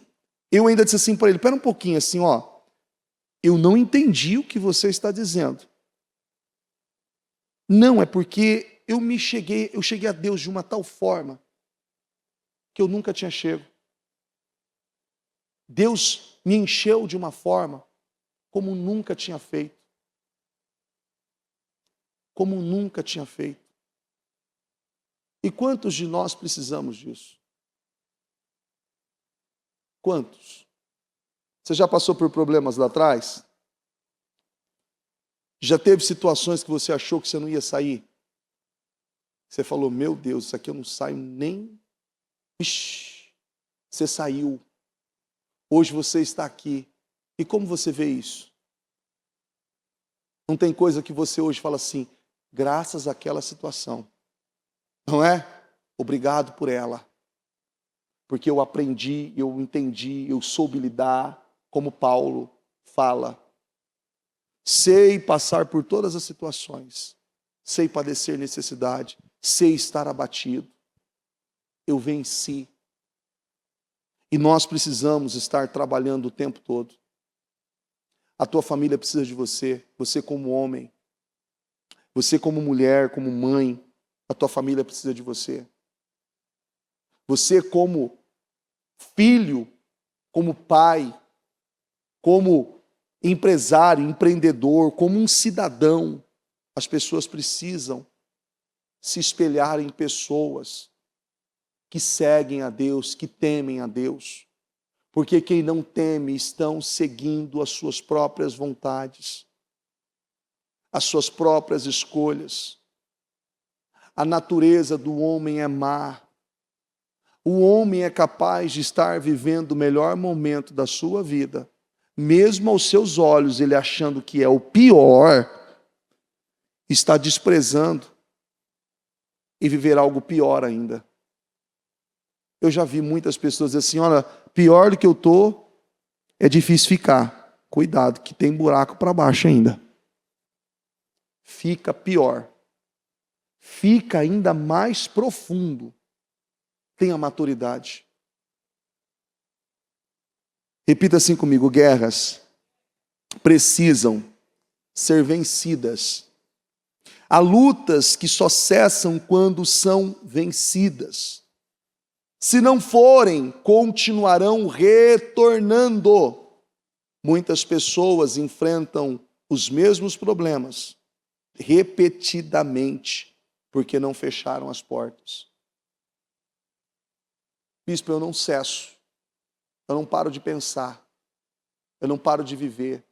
eu ainda disse assim para ele: espera um pouquinho, assim, ó, eu não entendi o que você está dizendo. Não, é porque eu cheguei a Deus de uma tal forma que eu nunca tinha chego. Deus me encheu de uma forma como nunca tinha feito. Como nunca tinha feito. E quantos de nós precisamos disso? Quantos? Você já passou por problemas lá atrás? Já teve situações que você achou que você não ia sair? Você falou: meu Deus, isso aqui eu não saio nem... Ixi, você saiu. Hoje você está aqui. E como você vê isso? Não tem coisa que você hoje fala assim: graças àquela situação. Não é? Obrigado por ela. Porque eu aprendi, eu entendi, eu soube lidar, como Paulo fala. Sei passar por todas as situações. Sei padecer necessidade. Sei estar abatido. Eu venci. E nós precisamos estar trabalhando o tempo todo. A tua família precisa de você. Você como homem. Você como mulher, como mãe. A tua família precisa de você. Você como filho, como pai, como empresário, empreendedor, como um cidadão. As pessoas precisam se espelhar em pessoas que seguem a Deus, que temem a Deus. Porque quem não teme estão seguindo as suas próprias vontades, as suas próprias escolhas. A natureza do homem é má. O homem é capaz de estar vivendo o melhor momento da sua vida, mesmo aos seus olhos, ele achando que é o pior, está desprezando e viver algo pior ainda. Eu já vi muitas pessoas dizer assim: olha, pior do que eu estou, é difícil ficar. Cuidado, que tem buraco para baixo ainda. Fica pior. Fica ainda mais profundo. Tenha maturidade. Repita assim comigo: guerras precisam ser vencidas. Há lutas que só cessam quando são vencidas. Se não forem, continuarão retornando. Muitas pessoas enfrentam os mesmos problemas repetidamente, porque não fecharam as portas. Bispo, eu não cesso, eu não paro de pensar, eu não paro de viver.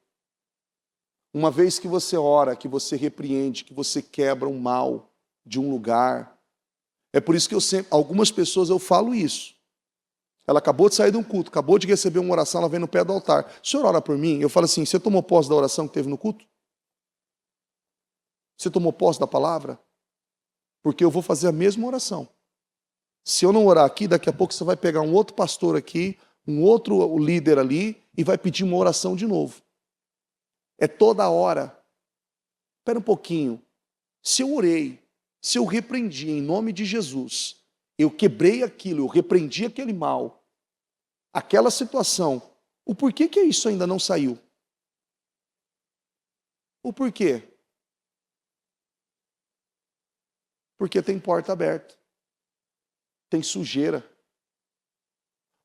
Uma vez que você ora, que você repreende, que você quebra um mal de um lugar, é por isso que algumas pessoas eu falo isso. Ela acabou de sair de um culto, acabou de receber uma oração, ela vem no pé do altar. O senhor ora por mim? Eu falo assim: você tomou posse da oração que teve no culto? Você tomou posse da palavra? Porque eu vou fazer a mesma oração. Se eu não orar aqui, daqui a pouco você vai pegar um outro pastor aqui, um outro líder ali, e vai pedir uma oração de novo. É toda hora. espera um pouquinho, se eu orei, se eu repreendi em nome de Jesus, eu quebrei aquilo, eu repreendi aquele mal, aquela situação, o porquê que isso ainda não saiu? O porquê? Porque tem porta aberta, tem sujeira.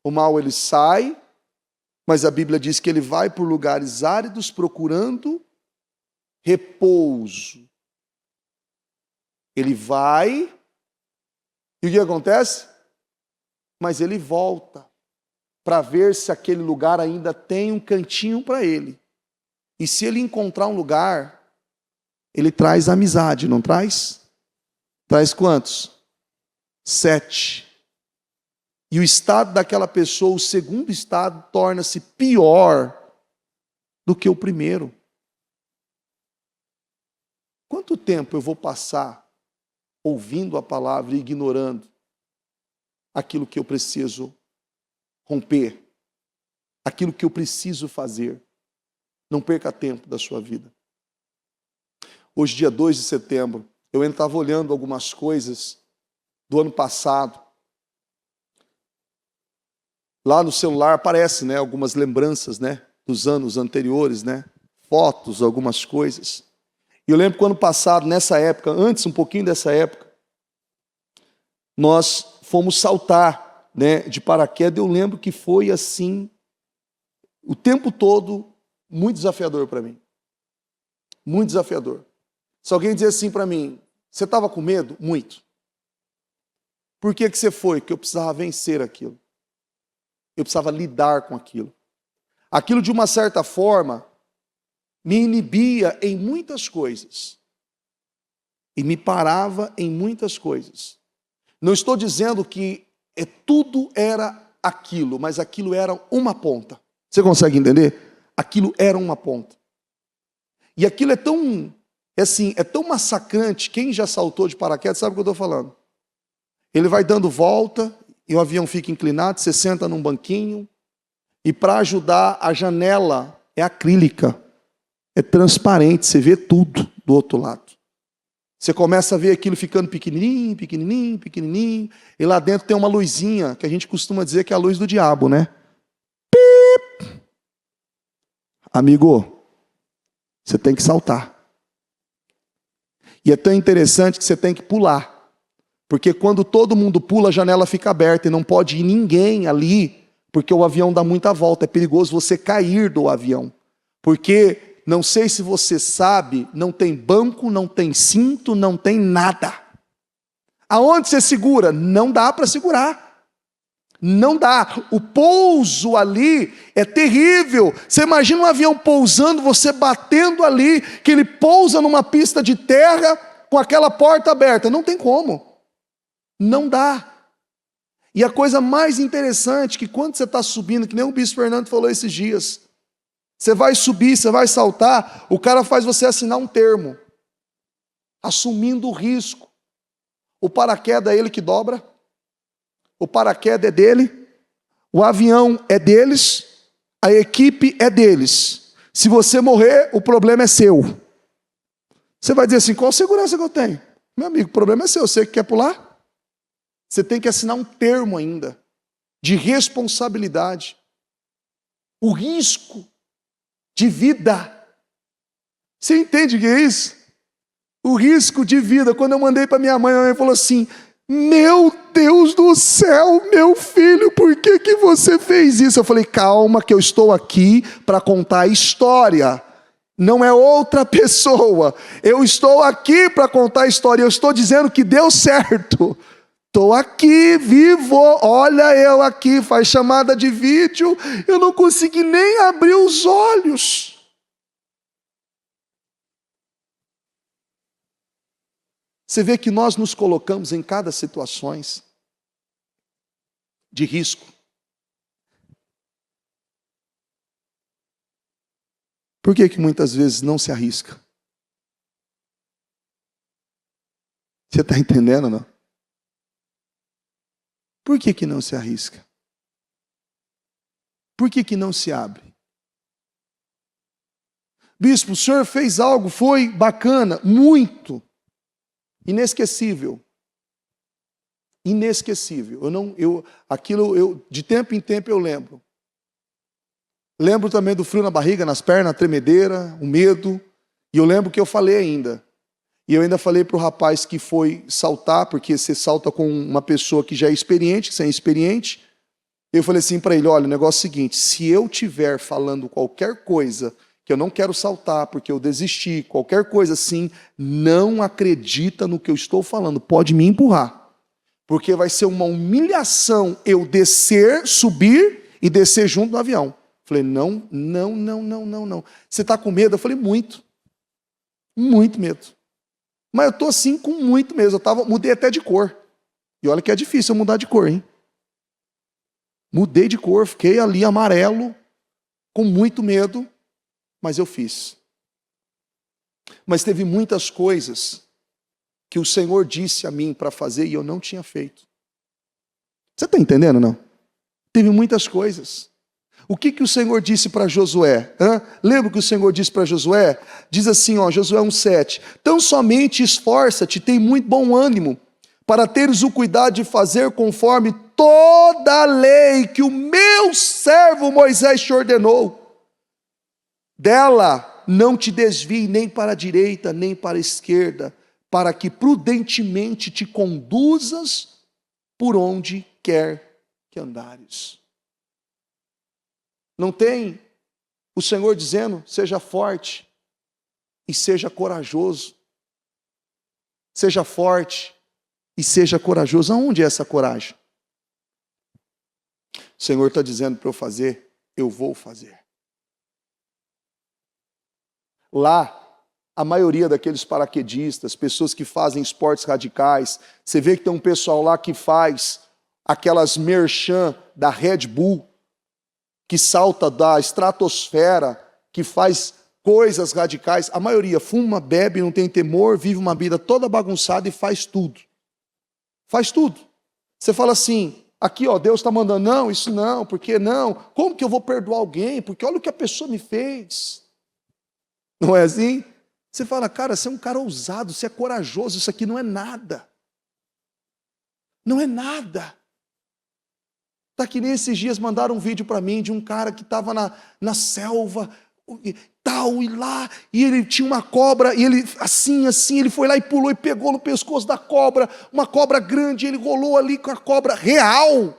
O mal ele sai, mas a Bíblia diz que ele vai por lugares áridos procurando repouso. Ele vai, e o que acontece? Mas ele volta para ver se aquele lugar ainda tem um cantinho para ele. E se ele encontrar um lugar, ele traz amizade, não traz? Traz quantos? 7. E o estado daquela pessoa, o segundo estado, torna-se pior do que o primeiro. Quanto tempo eu vou passar ouvindo a palavra e ignorando aquilo que eu preciso romper, aquilo que eu preciso fazer? Não perca tempo da sua vida. Hoje, dia 2 de setembro, eu estava olhando algumas coisas do ano passado. Lá no celular aparece, algumas lembranças, dos anos anteriores, fotos, algumas coisas. E eu lembro que ano passado, nessa época, antes um pouquinho dessa época, nós fomos saltar, de paraquedas. Eu lembro que foi assim, o tempo todo, muito desafiador para mim. Muito desafiador. Se alguém dizer assim para mim, você estava com medo? Muito. Por que você foi? Porque eu precisava vencer aquilo. Eu precisava lidar com aquilo. Aquilo, de uma certa forma, me inibia em muitas coisas. E me parava em muitas coisas. Não estou dizendo que tudo era aquilo, mas aquilo era uma ponta. Você consegue entender? Aquilo era uma ponta. E aquilo é tão massacrante. Quem já saltou de paraquedas sabe o que eu estou falando. Ele vai dando volta, e o avião fica inclinado, você senta num banquinho, e para ajudar, a janela é acrílica, é transparente, você vê tudo do outro lado. Você começa a ver aquilo ficando pequenininho, pequenininho, pequenininho, e lá dentro tem uma luzinha, que a gente costuma dizer que é a luz do diabo, Pip! Amigo, você tem que saltar. E é tão interessante que você tem que pular. Porque quando todo mundo pula, a janela fica aberta e não pode ir ninguém ali, porque o avião dá muita volta. É perigoso você cair do avião. Porque, não sei se você sabe, não tem banco, não tem cinto, não tem nada. Aonde você segura? Não dá para segurar. Não dá. O pouso ali é terrível. Você imagina um avião pousando, você batendo ali, que ele pousa numa pista de terra com aquela porta aberta. Não tem como. Não dá. E a coisa mais interessante, que quando você está subindo, que nem o Bispo Fernando falou esses dias, você vai subir, você vai saltar, o cara faz você assinar um termo, assumindo o risco. O paraquedas é ele que dobra, o paraquedas é dele, o avião é deles, a equipe é deles. Se você morrer, o problema é seu. Você vai dizer assim, qual segurança que eu tenho? Meu amigo, o problema é seu, você que quer pular? Você tem que assinar um termo ainda, de responsabilidade. O risco de vida. Você entende o que é isso? O risco de vida. Quando eu mandei para minha mãe falou assim, meu Deus do céu, meu filho, por que você fez isso? Eu falei, calma que eu estou aqui para contar a história. Não é outra pessoa. Eu estou aqui para contar a história. Eu estou dizendo que deu certo. Estou aqui, vivo, olha eu aqui, faz chamada de vídeo, eu não consegui nem abrir os olhos. Você vê que nós nos colocamos em cada situação de risco. Por que muitas vezes não se arrisca? Você está entendendo, não? Por que não se arrisca? Por que não se abre? Bispo, o senhor fez algo, foi bacana, muito. Inesquecível. Inesquecível. De tempo em tempo eu lembro. Lembro também do frio na barriga, nas pernas, a tremedeira, o medo. E eu lembro que eu falei ainda. E eu ainda falei para o rapaz que foi saltar, porque você salta com uma pessoa que já é experiente, que você é inexperiente. Eu falei assim para ele, olha, o negócio é o seguinte, se eu estiver falando qualquer coisa que eu não quero saltar, porque eu desisti, qualquer coisa assim, não acredita no que eu estou falando, pode me empurrar. Porque vai ser uma humilhação eu descer, subir e descer junto do avião. Falei, não. Você está com medo? Eu falei, muito medo. Mas eu estou assim com muito medo. Mudei até de cor. E olha que é difícil eu mudar de cor, hein? Mudei de cor, fiquei ali amarelo, com muito medo, mas eu fiz. Mas teve muitas coisas que o Senhor disse a mim para fazer e eu não tinha feito. Você está entendendo, não? Teve muitas coisas. O que o Senhor disse para Josué? Lembra o que o Senhor disse para Josué? Diz assim, Josué 1,7. Tão somente esforça-te, tem muito bom ânimo, para teres o cuidado de fazer conforme toda a lei que o meu servo Moisés te ordenou. Dela não te desvie nem para a direita, nem para a esquerda, para que prudentemente te conduzas por onde quer que andares. Não tem o Senhor dizendo, seja forte e seja corajoso. Seja forte e seja corajoso. Aonde é essa coragem? O Senhor está dizendo para eu fazer, eu vou fazer. Lá, a maioria daqueles paraquedistas, pessoas que fazem esportes radicais, você vê que tem um pessoal lá que faz aquelas merchan da Red Bull, que salta da estratosfera, que faz coisas radicais. A maioria fuma, bebe, não tem temor, vive uma vida toda bagunçada e faz tudo. Faz tudo. Você fala assim, aqui Deus está mandando, não, isso não, por que não? Como que eu vou perdoar alguém? Porque olha o que a pessoa me fez. Não é assim? Você fala, cara, você é um cara ousado, você é corajoso, isso aqui não é nada. Não é nada. Está que nem esses dias mandaram um vídeo para mim de um cara que estava na selva, tal, e lá, e ele tinha uma cobra, e ele, assim, ele foi lá e pulou e pegou no pescoço da cobra, uma cobra grande, e ele rolou ali com a cobra real.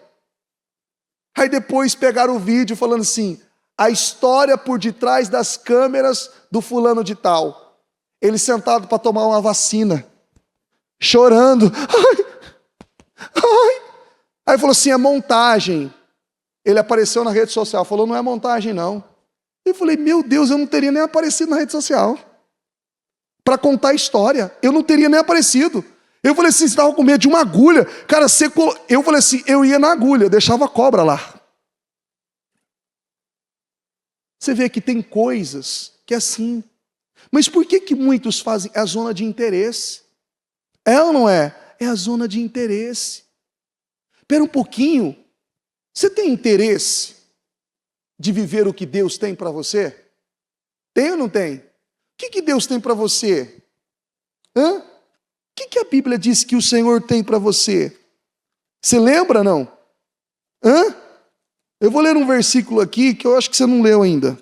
Aí depois pegaram o vídeo falando assim, a história por detrás das câmeras do fulano de tal. Ele sentado para tomar uma vacina, chorando. Ai. Aí falou assim, é montagem. Ele apareceu na rede social, falou, não é montagem não. Eu falei, meu Deus, eu não teria nem aparecido na rede social. Para contar a história, eu não teria nem aparecido. Eu falei assim, você estava com medo de uma agulha. Cara, eu falei assim, eu ia na agulha, deixava a cobra lá. Você vê que tem coisas que é assim. Mas por que muitos fazem? É a zona de interesse. É ou não é? É a zona de interesse. Espera um pouquinho. Você tem interesse de viver o que Deus tem para você? Tem ou não tem? O que Deus tem para você? O que a Bíblia diz que o Senhor tem para você? Você lembra, não? Eu vou ler um versículo aqui que eu acho que você não leu ainda.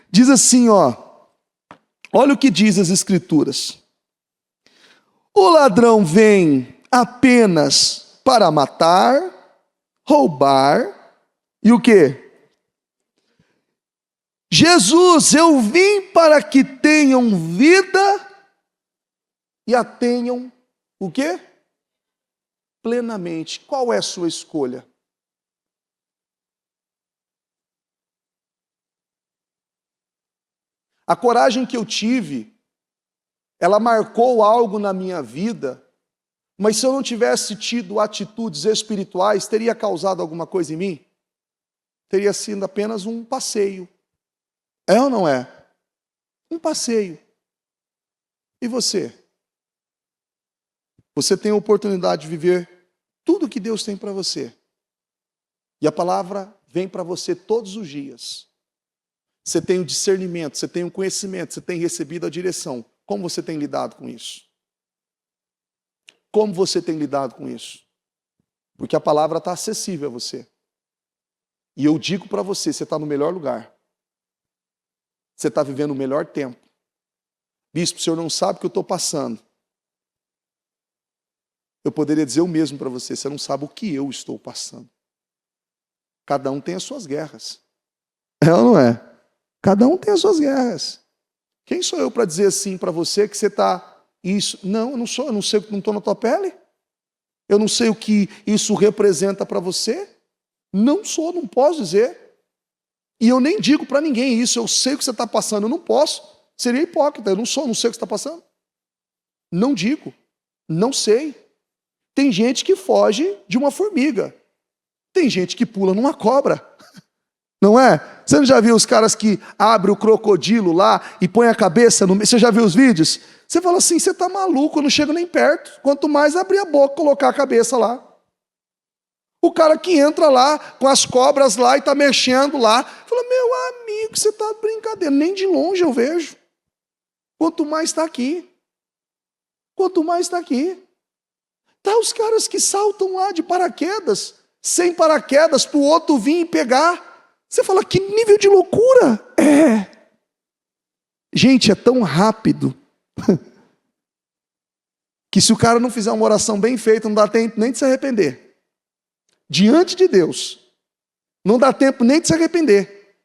Diz assim, olha o que diz as Escrituras. O ladrão vem apenas para matar, roubar e o quê? Jesus, eu vim para que tenham vida e a tenham o quê? Plenamente. Qual é a sua escolha? A coragem que eu tive, ela marcou algo na minha vida, mas se eu não tivesse tido atitudes espirituais, teria causado alguma coisa em mim? Teria sido apenas um passeio. É ou não é? Um passeio. E você? Você tem a oportunidade de viver tudo que Deus tem para você. E a palavra vem para você todos os dias. você tem o discernimento, você tem o conhecimento, você tem recebido a direção. Como você tem lidado com isso? Como você tem lidado com isso? Porque a palavra está acessível a você. E eu digo para você, você está no melhor lugar. Você está vivendo o melhor tempo. Bispo, o senhor não sabe o que eu estou passando. Eu poderia dizer o mesmo para você, você não sabe o que eu estou passando. Cada um tem as suas guerras. É ou não é? Cada um tem as suas guerras. Quem sou eu para dizer assim para você que você está isso? Não, eu não sou, eu não sei, não estou na tua pele. Eu não sei o que isso representa para você. Não sou, não posso dizer. E eu nem digo para ninguém isso, eu sei o que você está passando, eu não posso. Seria hipócrita, eu não sou, não sei o que você está passando. Não digo, não sei. Tem gente que foge de uma formiga. Tem gente que pula numa cobra. Não é? Você não já viu os caras que abrem o crocodilo lá e põem a cabeça no meio? Você já viu os vídeos? Você fala assim, você está maluco, eu não chego nem perto. Quanto mais abrir a boca, colocar a cabeça lá. O cara que entra lá com as cobras lá e está mexendo lá, fala, meu amigo, você está de brincadeira. Nem de longe eu vejo. Quanto mais está aqui. Quanto mais está aqui. Tá os caras que saltam lá de paraquedas, sem paraquedas, para o outro vir e pegar. Você fala, que nível de loucura? É. Gente, é tão rápido que se o cara não fizer uma oração bem feita, não dá tempo nem de se arrepender. Diante de Deus, não dá tempo nem de se arrepender.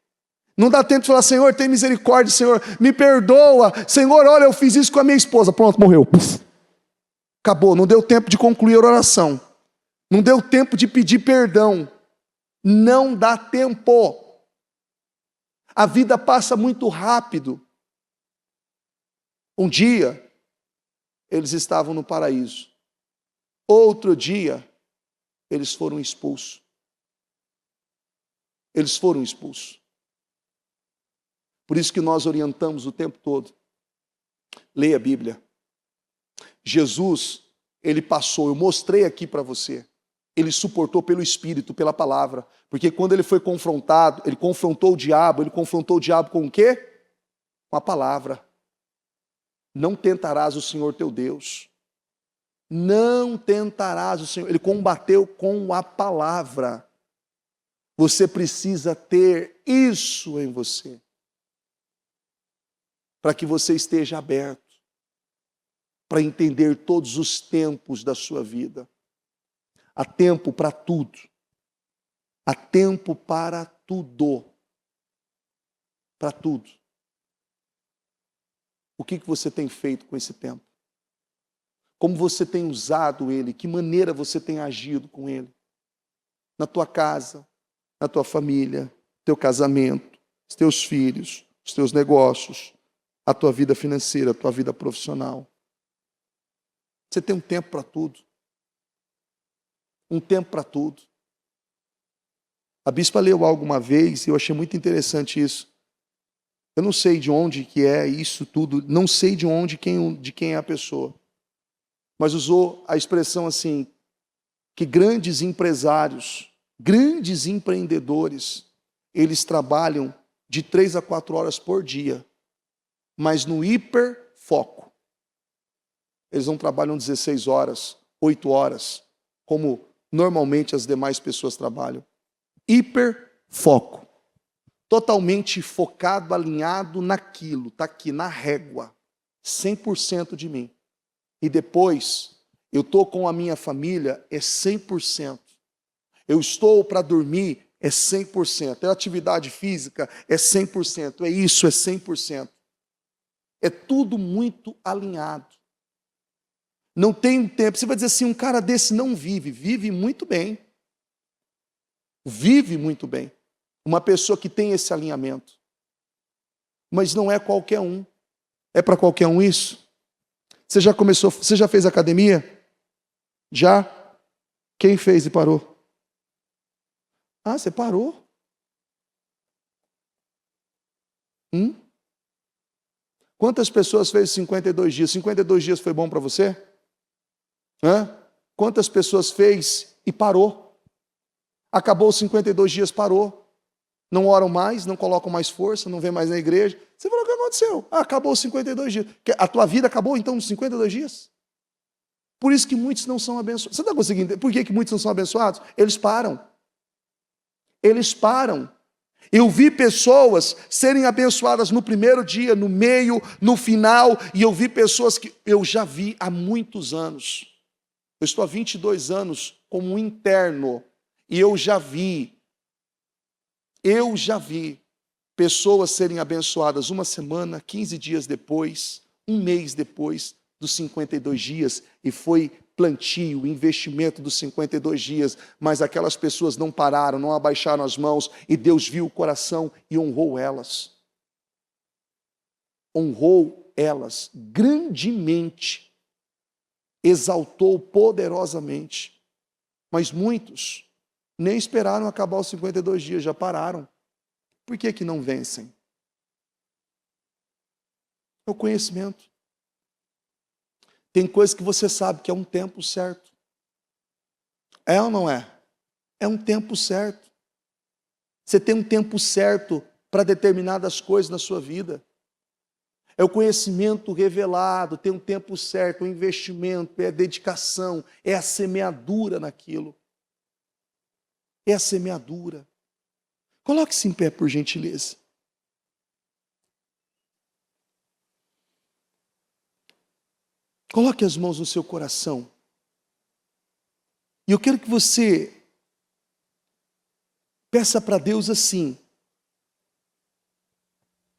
Não dá tempo de falar, Senhor, tem misericórdia, Senhor, me perdoa. Senhor, olha, eu fiz isso com a minha esposa. Pronto, morreu. Puf. Acabou, não deu tempo de concluir a oração. Não deu tempo de pedir perdão. Não dá tempo. A vida passa muito rápido. Um dia, eles estavam no paraíso. Outro dia, eles foram expulsos. Eles foram expulsos. Por isso que nós orientamos o tempo todo. Leia a Bíblia. Jesus, ele passou, eu mostrei aqui para você. Ele suportou pelo Espírito, pela palavra. Porque quando ele foi confrontado, ele confrontou o diabo. Ele confrontou o diabo com o quê? Com a palavra. Não tentarás o Senhor teu Deus. Não tentarás o Senhor. Ele combateu com a palavra. Você precisa ter isso em você. Para que você esteja aberto. Para entender todos os tempos da sua vida. Há tempo para tudo. Há tempo para tudo. Para tudo. O que você tem feito com esse tempo? Como você tem usado ele? Que maneira você tem agido com ele? Na tua casa, na tua família, teu casamento, os teus filhos, os teus negócios, a tua vida financeira, a tua vida profissional. Você tem um tempo para tudo. Um tempo para tudo. A bispa leu algo uma vez e eu achei muito interessante isso. Eu não sei de onde que é isso tudo, não sei de onde, de quem é a pessoa. Mas usou a expressão assim, que grandes empresários, grandes empreendedores, eles trabalham de 3 a 4 horas por dia, mas no hiperfoco. Eles não trabalham 16 horas, 8 horas, como normalmente as demais pessoas trabalham. Hiperfoco. Totalmente focado, alinhado naquilo. Está aqui na régua. 100% de mim. E depois, eu estou com a minha família, é 100%. Eu estou para dormir, é 100%. É atividade física, é 100%. É isso, é 100%. É tudo muito alinhado. Não tem tempo. Você vai dizer assim, um cara desse não vive. Vive muito bem. Vive muito bem. Uma pessoa que tem esse alinhamento. Mas não é qualquer um. É para qualquer um isso? Você já começou, você já fez academia? Já? Quem fez e parou? Ah, você parou? Quantas pessoas fez 52 dias? 52 dias foi bom para você? Quantas pessoas fez e parou? Acabou os 52 dias, parou. não oram mais, não colocam mais força, não vêm mais na igreja. Você falou, o que aconteceu? Acabou os 52 dias. A tua vida acabou então nos 52 dias? Por isso que muitos não são abençoados. Você está conseguindo entender? Por que muitos não são abençoados? Eles param. Eles param. Eu vi pessoas serem abençoadas no primeiro dia, no meio, no final, e eu vi pessoas que eu já vi há muitos anos. Eu estou há 22 anos como um interno, e eu já vi pessoas serem abençoadas uma semana, 15 dias depois, um mês depois dos 52 dias, e foi plantio, investimento dos 52 dias, mas aquelas pessoas não pararam, não abaixaram as mãos, e Deus viu o coração e honrou elas. Honrou elas grandemente, exaltou poderosamente. Mas muitos nem esperaram acabar os 52 dias, já pararam. Por que não vencem? É o conhecimento. Tem coisas que você sabe que é um tempo certo. É ou não é? É um tempo certo. Você tem um tempo certo para determinadas coisas na sua vida. É o conhecimento revelado, tem um tempo certo, o investimento, é a dedicação, é a semeadura naquilo. É a semeadura. Coloque-se em pé, por gentileza. Coloque as mãos no seu coração. E eu quero que você peça para Deus assim: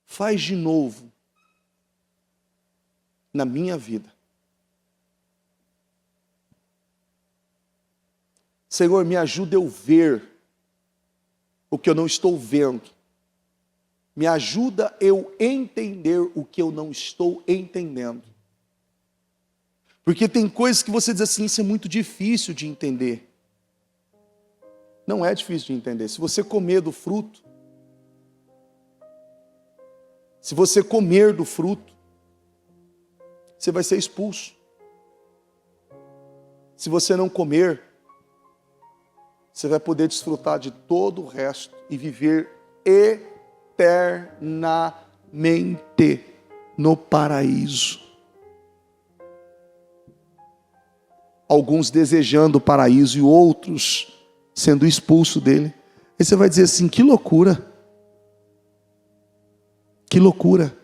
faz de novo na minha vida. Senhor, me ajuda eu ver o que eu não estou vendo. Me ajuda eu entender o que eu não estou entendendo. Porque tem coisas que você diz assim, isso é muito difícil de entender. Não é difícil de entender. Se você comer do fruto, você vai ser expulso. Se você não comer, você vai poder desfrutar de todo o resto e viver eternamente no paraíso. Alguns desejando o paraíso e outros sendo expulsos dele. Aí você vai dizer assim, que loucura. Que loucura.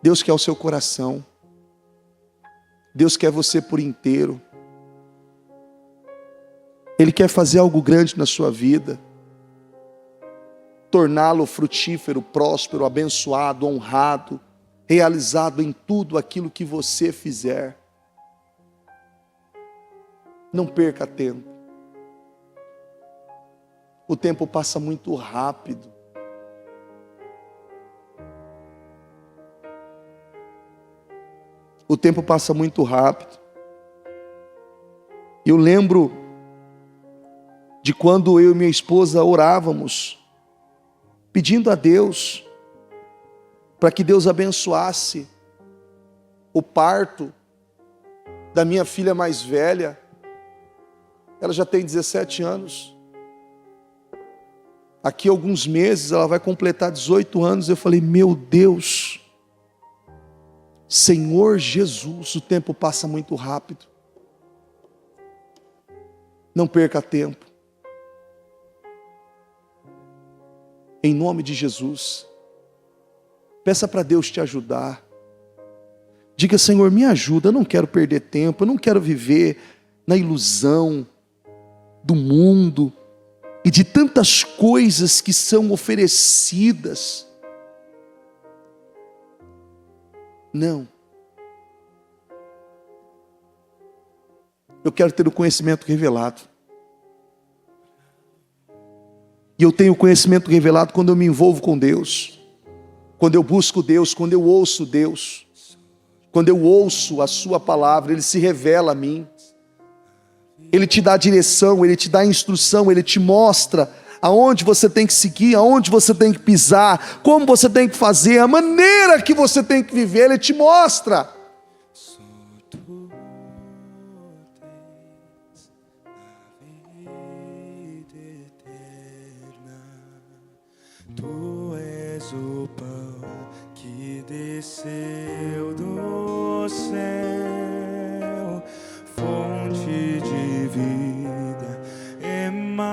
Deus quer o seu coração. Deus quer você por inteiro. Ele quer fazer algo grande na sua vida. Torná-lo frutífero, próspero, abençoado, honrado, realizado em tudo aquilo que você fizer. Não perca tempo. O tempo passa muito rápido. O tempo passa muito rápido. Eu lembro de quando eu e minha esposa orávamos, pedindo a Deus para que Deus abençoasse o parto da minha filha mais velha. Ela já tem 17 anos. Aqui a alguns meses ela vai completar 18 anos. Eu falei, meu Deus, Senhor Jesus, o tempo passa muito rápido. Não perca tempo. Em nome de Jesus, peça para Deus te ajudar. Diga, Senhor, me ajuda, eu não quero perder tempo, eu não quero viver na ilusão do mundo e de tantas coisas que são oferecidas. Não. Eu quero ter o conhecimento revelado. E eu tenho o conhecimento revelado quando eu me envolvo com Deus, quando eu busco Deus, quando eu ouço Deus, quando eu ouço a sua palavra, Ele se revela a mim. Ele te dá direção, Ele te dá instrução, Ele te mostra aonde você tem que seguir, aonde você tem que pisar, como você tem que fazer, a maneira que você tem que viver, Ele te mostra. és o pão que desceu do céu, fonte de vida, Emmanuel,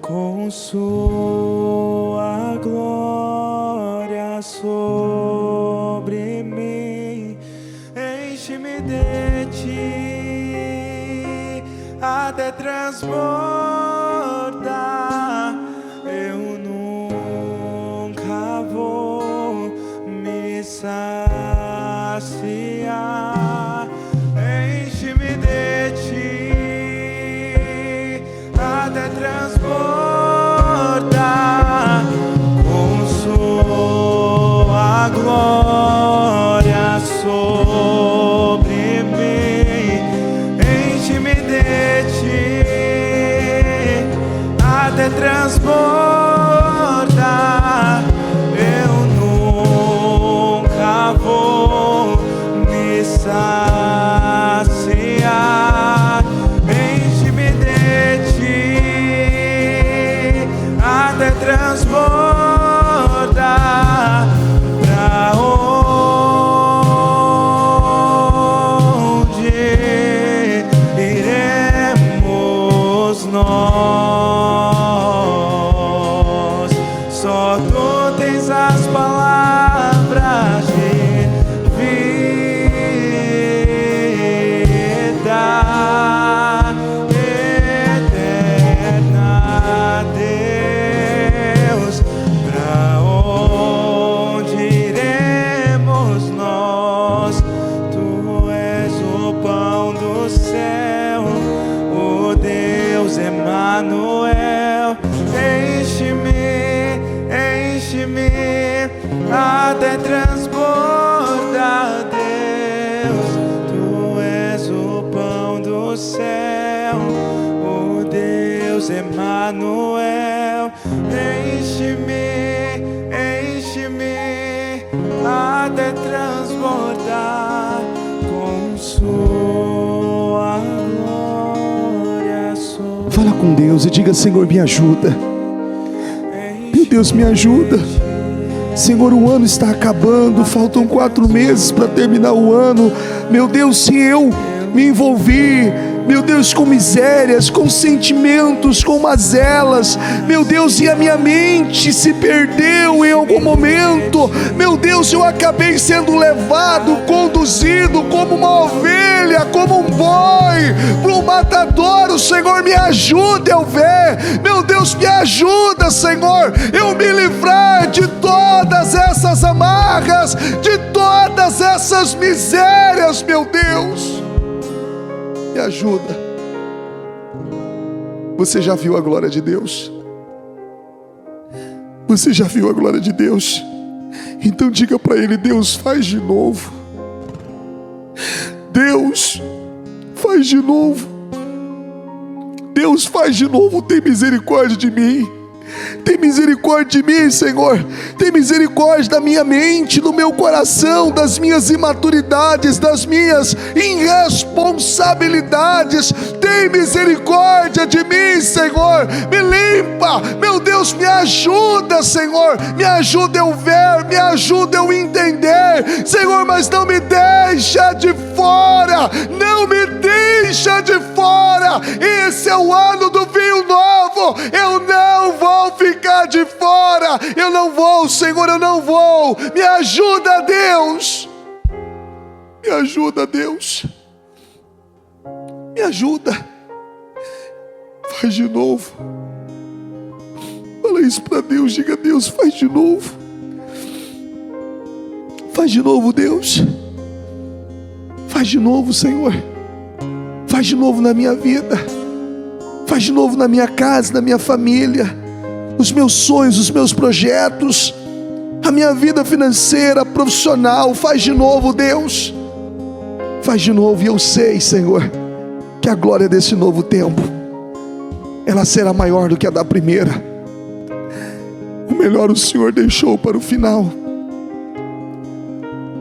com sua glória sobre mim, enche-me de ti até transbordar. Eu nunca vou me saciar. Enche-me de ti até transbordar, com sua glória sobre mim. Enche-me de ti até transbordar. Eu nunca vou me saciar. Enche-me de ti até transbordar. Pra onde iremos nós? Só tu tens as palavras de vida eterna, Deus. Pra onde iremos nós? Tu és o pão do céu, o Deus Emmanuel. Enche-me, enche-me até transbordar, Deus. Tu és o pão do céu, o Deus Emmanuel. Enche-me, enche-me até transbordar, com sua glória sobre. Fala com Deus e diga: Senhor, me ajuda. Meu Deus, me ajuda. Senhor, o ano está acabando, faltam 4 meses para terminar o ano. Meu Deus, se eu me envolvi, meu Deus, com misérias, com sentimentos, com mazelas, meu Deus, e a minha mente se perdeu em algum momento, meu Deus, eu acabei sendo levado, conduzido como uma ovelha, como um boi, para um matadouro. Senhor, me ajuda eu ver, meu Deus, me ajuda, Senhor, eu me livrar de todas essas amarras, de todas essas misérias, meu Deus. Me ajuda. Você já viu a glória de Deus? Você já viu a glória de Deus? Então diga para Ele: Deus, faz de novo. Deus, faz de novo. Deus, faz de novo. Tem misericórdia de mim. Tem misericórdia de mim, Senhor. Tem misericórdia da minha mente, do meu coração, das minhas imaturidades, das minhas irresponsabilidades. Tem misericórdia de mim, Senhor. Me limpa, meu Deus, me ajuda, Senhor. Me ajuda eu ver, me ajuda eu entender, Senhor, mas não me deixa de fora. Não me deixa de fora. Esse é o ano do vinho novo. Eu não vou ficar de fora. Eu não vou, Senhor, eu não vou. Me ajuda, Deus. Me ajuda, Deus. Me ajuda. Faz de novo. Fala isso para Deus. Diga: Deus, faz de novo. Faz de novo, Deus. Faz de novo, Senhor. Faz de novo na minha vida. Faz de novo na minha casa, na minha família, os meus sonhos, os meus projetos, a minha vida financeira, profissional. Faz de novo, Deus. Faz de novo. E eu sei, Senhor, que a glória desse novo tempo, ela será maior do que a da primeira. O melhor o Senhor deixou para o final.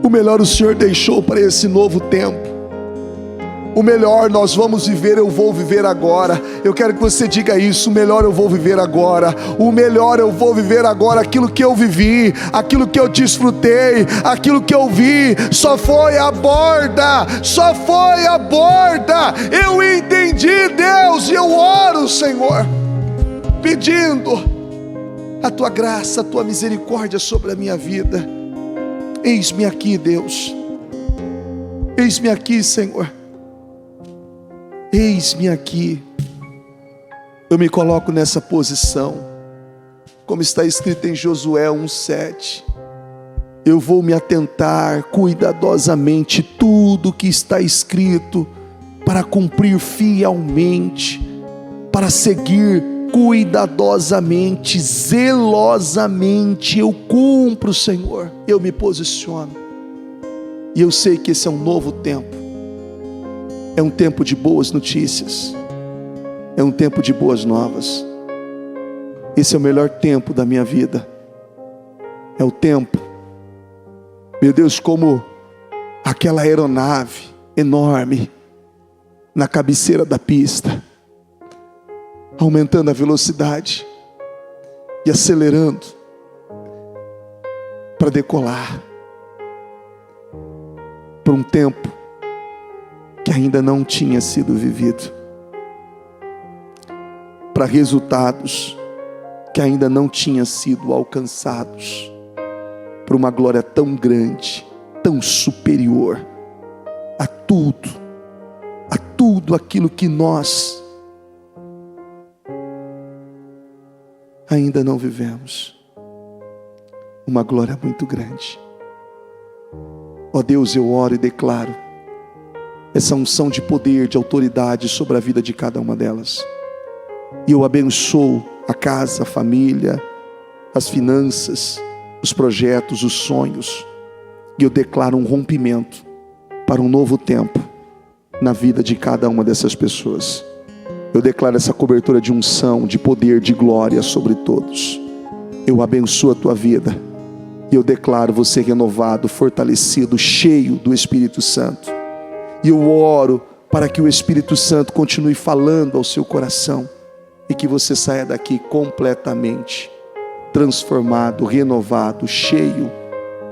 O melhor o Senhor deixou para esse novo tempo. O melhor nós vamos viver, eu vou viver agora. Eu quero que você diga isso: o melhor eu vou viver agora. O melhor eu vou viver agora. Aquilo que eu vivi, aquilo que eu desfrutei, aquilo que eu vi, só foi a borda, só foi a borda. Eu entendi, Deus, e eu oro, Senhor, pedindo a Tua graça, a Tua misericórdia sobre a minha vida. Eis-me aqui, Deus. Eis-me aqui, Senhor. Eis-me aqui. Eu me coloco nessa posição, como está escrito em Josué 1:7. Eu vou me atentar cuidadosamente tudo que está escrito, para cumprir fielmente, para seguir cuidadosamente, zelosamente. Eu cumpro, Senhor. Eu me posiciono. E eu sei que esse é um novo tempo. É um tempo de boas notícias. É um tempo de boas novas. Esse é o melhor tempo da minha vida. É o tempo, meu Deus, como aquela aeronave enorme na cabeceira da pista, aumentando a velocidade e acelerando para decolar para um tempo que ainda não tinha sido vivido, para resultados que ainda não tinham sido alcançados, para uma glória tão grande, tão superior a tudo aquilo que nós ainda não vivemos. Uma glória muito grande. Ó Deus, eu oro e declaro essa unção de poder, de autoridade sobre a vida de cada uma delas. E eu abençoo a casa, a família, as finanças, os projetos, os sonhos. E eu declaro um rompimento para um novo tempo na vida de cada uma dessas pessoas. Eu declaro essa cobertura de unção, de poder, de glória sobre todos. Eu abençoo a tua vida. E eu declaro você renovado, fortalecido, cheio do Espírito Santo. E eu oro para que o Espírito Santo continue falando ao seu coração. E que você saia daqui completamente transformado, renovado, cheio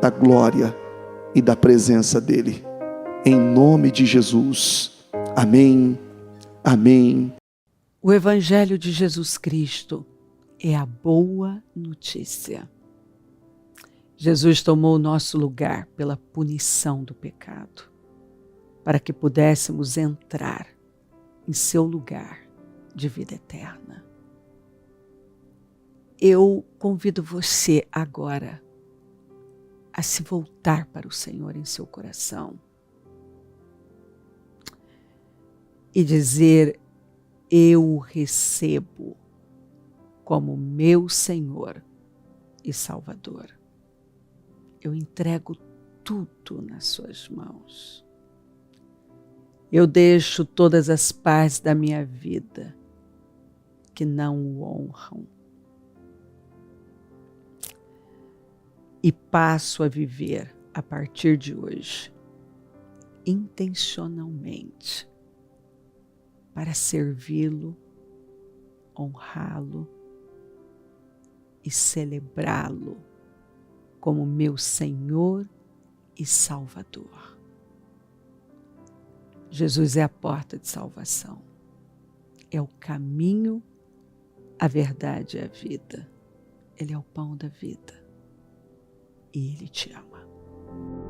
da glória e da presença dEle. Em nome de Jesus. Amém. Amém. O Evangelho de Jesus Cristo é a boa notícia. Jesus tomou o nosso lugar pela punição do pecado, para que pudéssemos entrar em seu lugar de vida eterna. Eu convido você agora a se voltar para o Senhor em seu coração e dizer: eu o recebo como meu Senhor e Salvador. Eu entrego tudo nas suas mãos. Eu deixo todas as partes da minha vida que não o honram e passo a viver a partir de hoje intencionalmente para servi-lo, honrá-lo e celebrá-lo como meu Senhor e Salvador. Jesus é a porta de salvação, é o caminho, a verdade e a vida. Ele é o pão da vida e Ele te ama.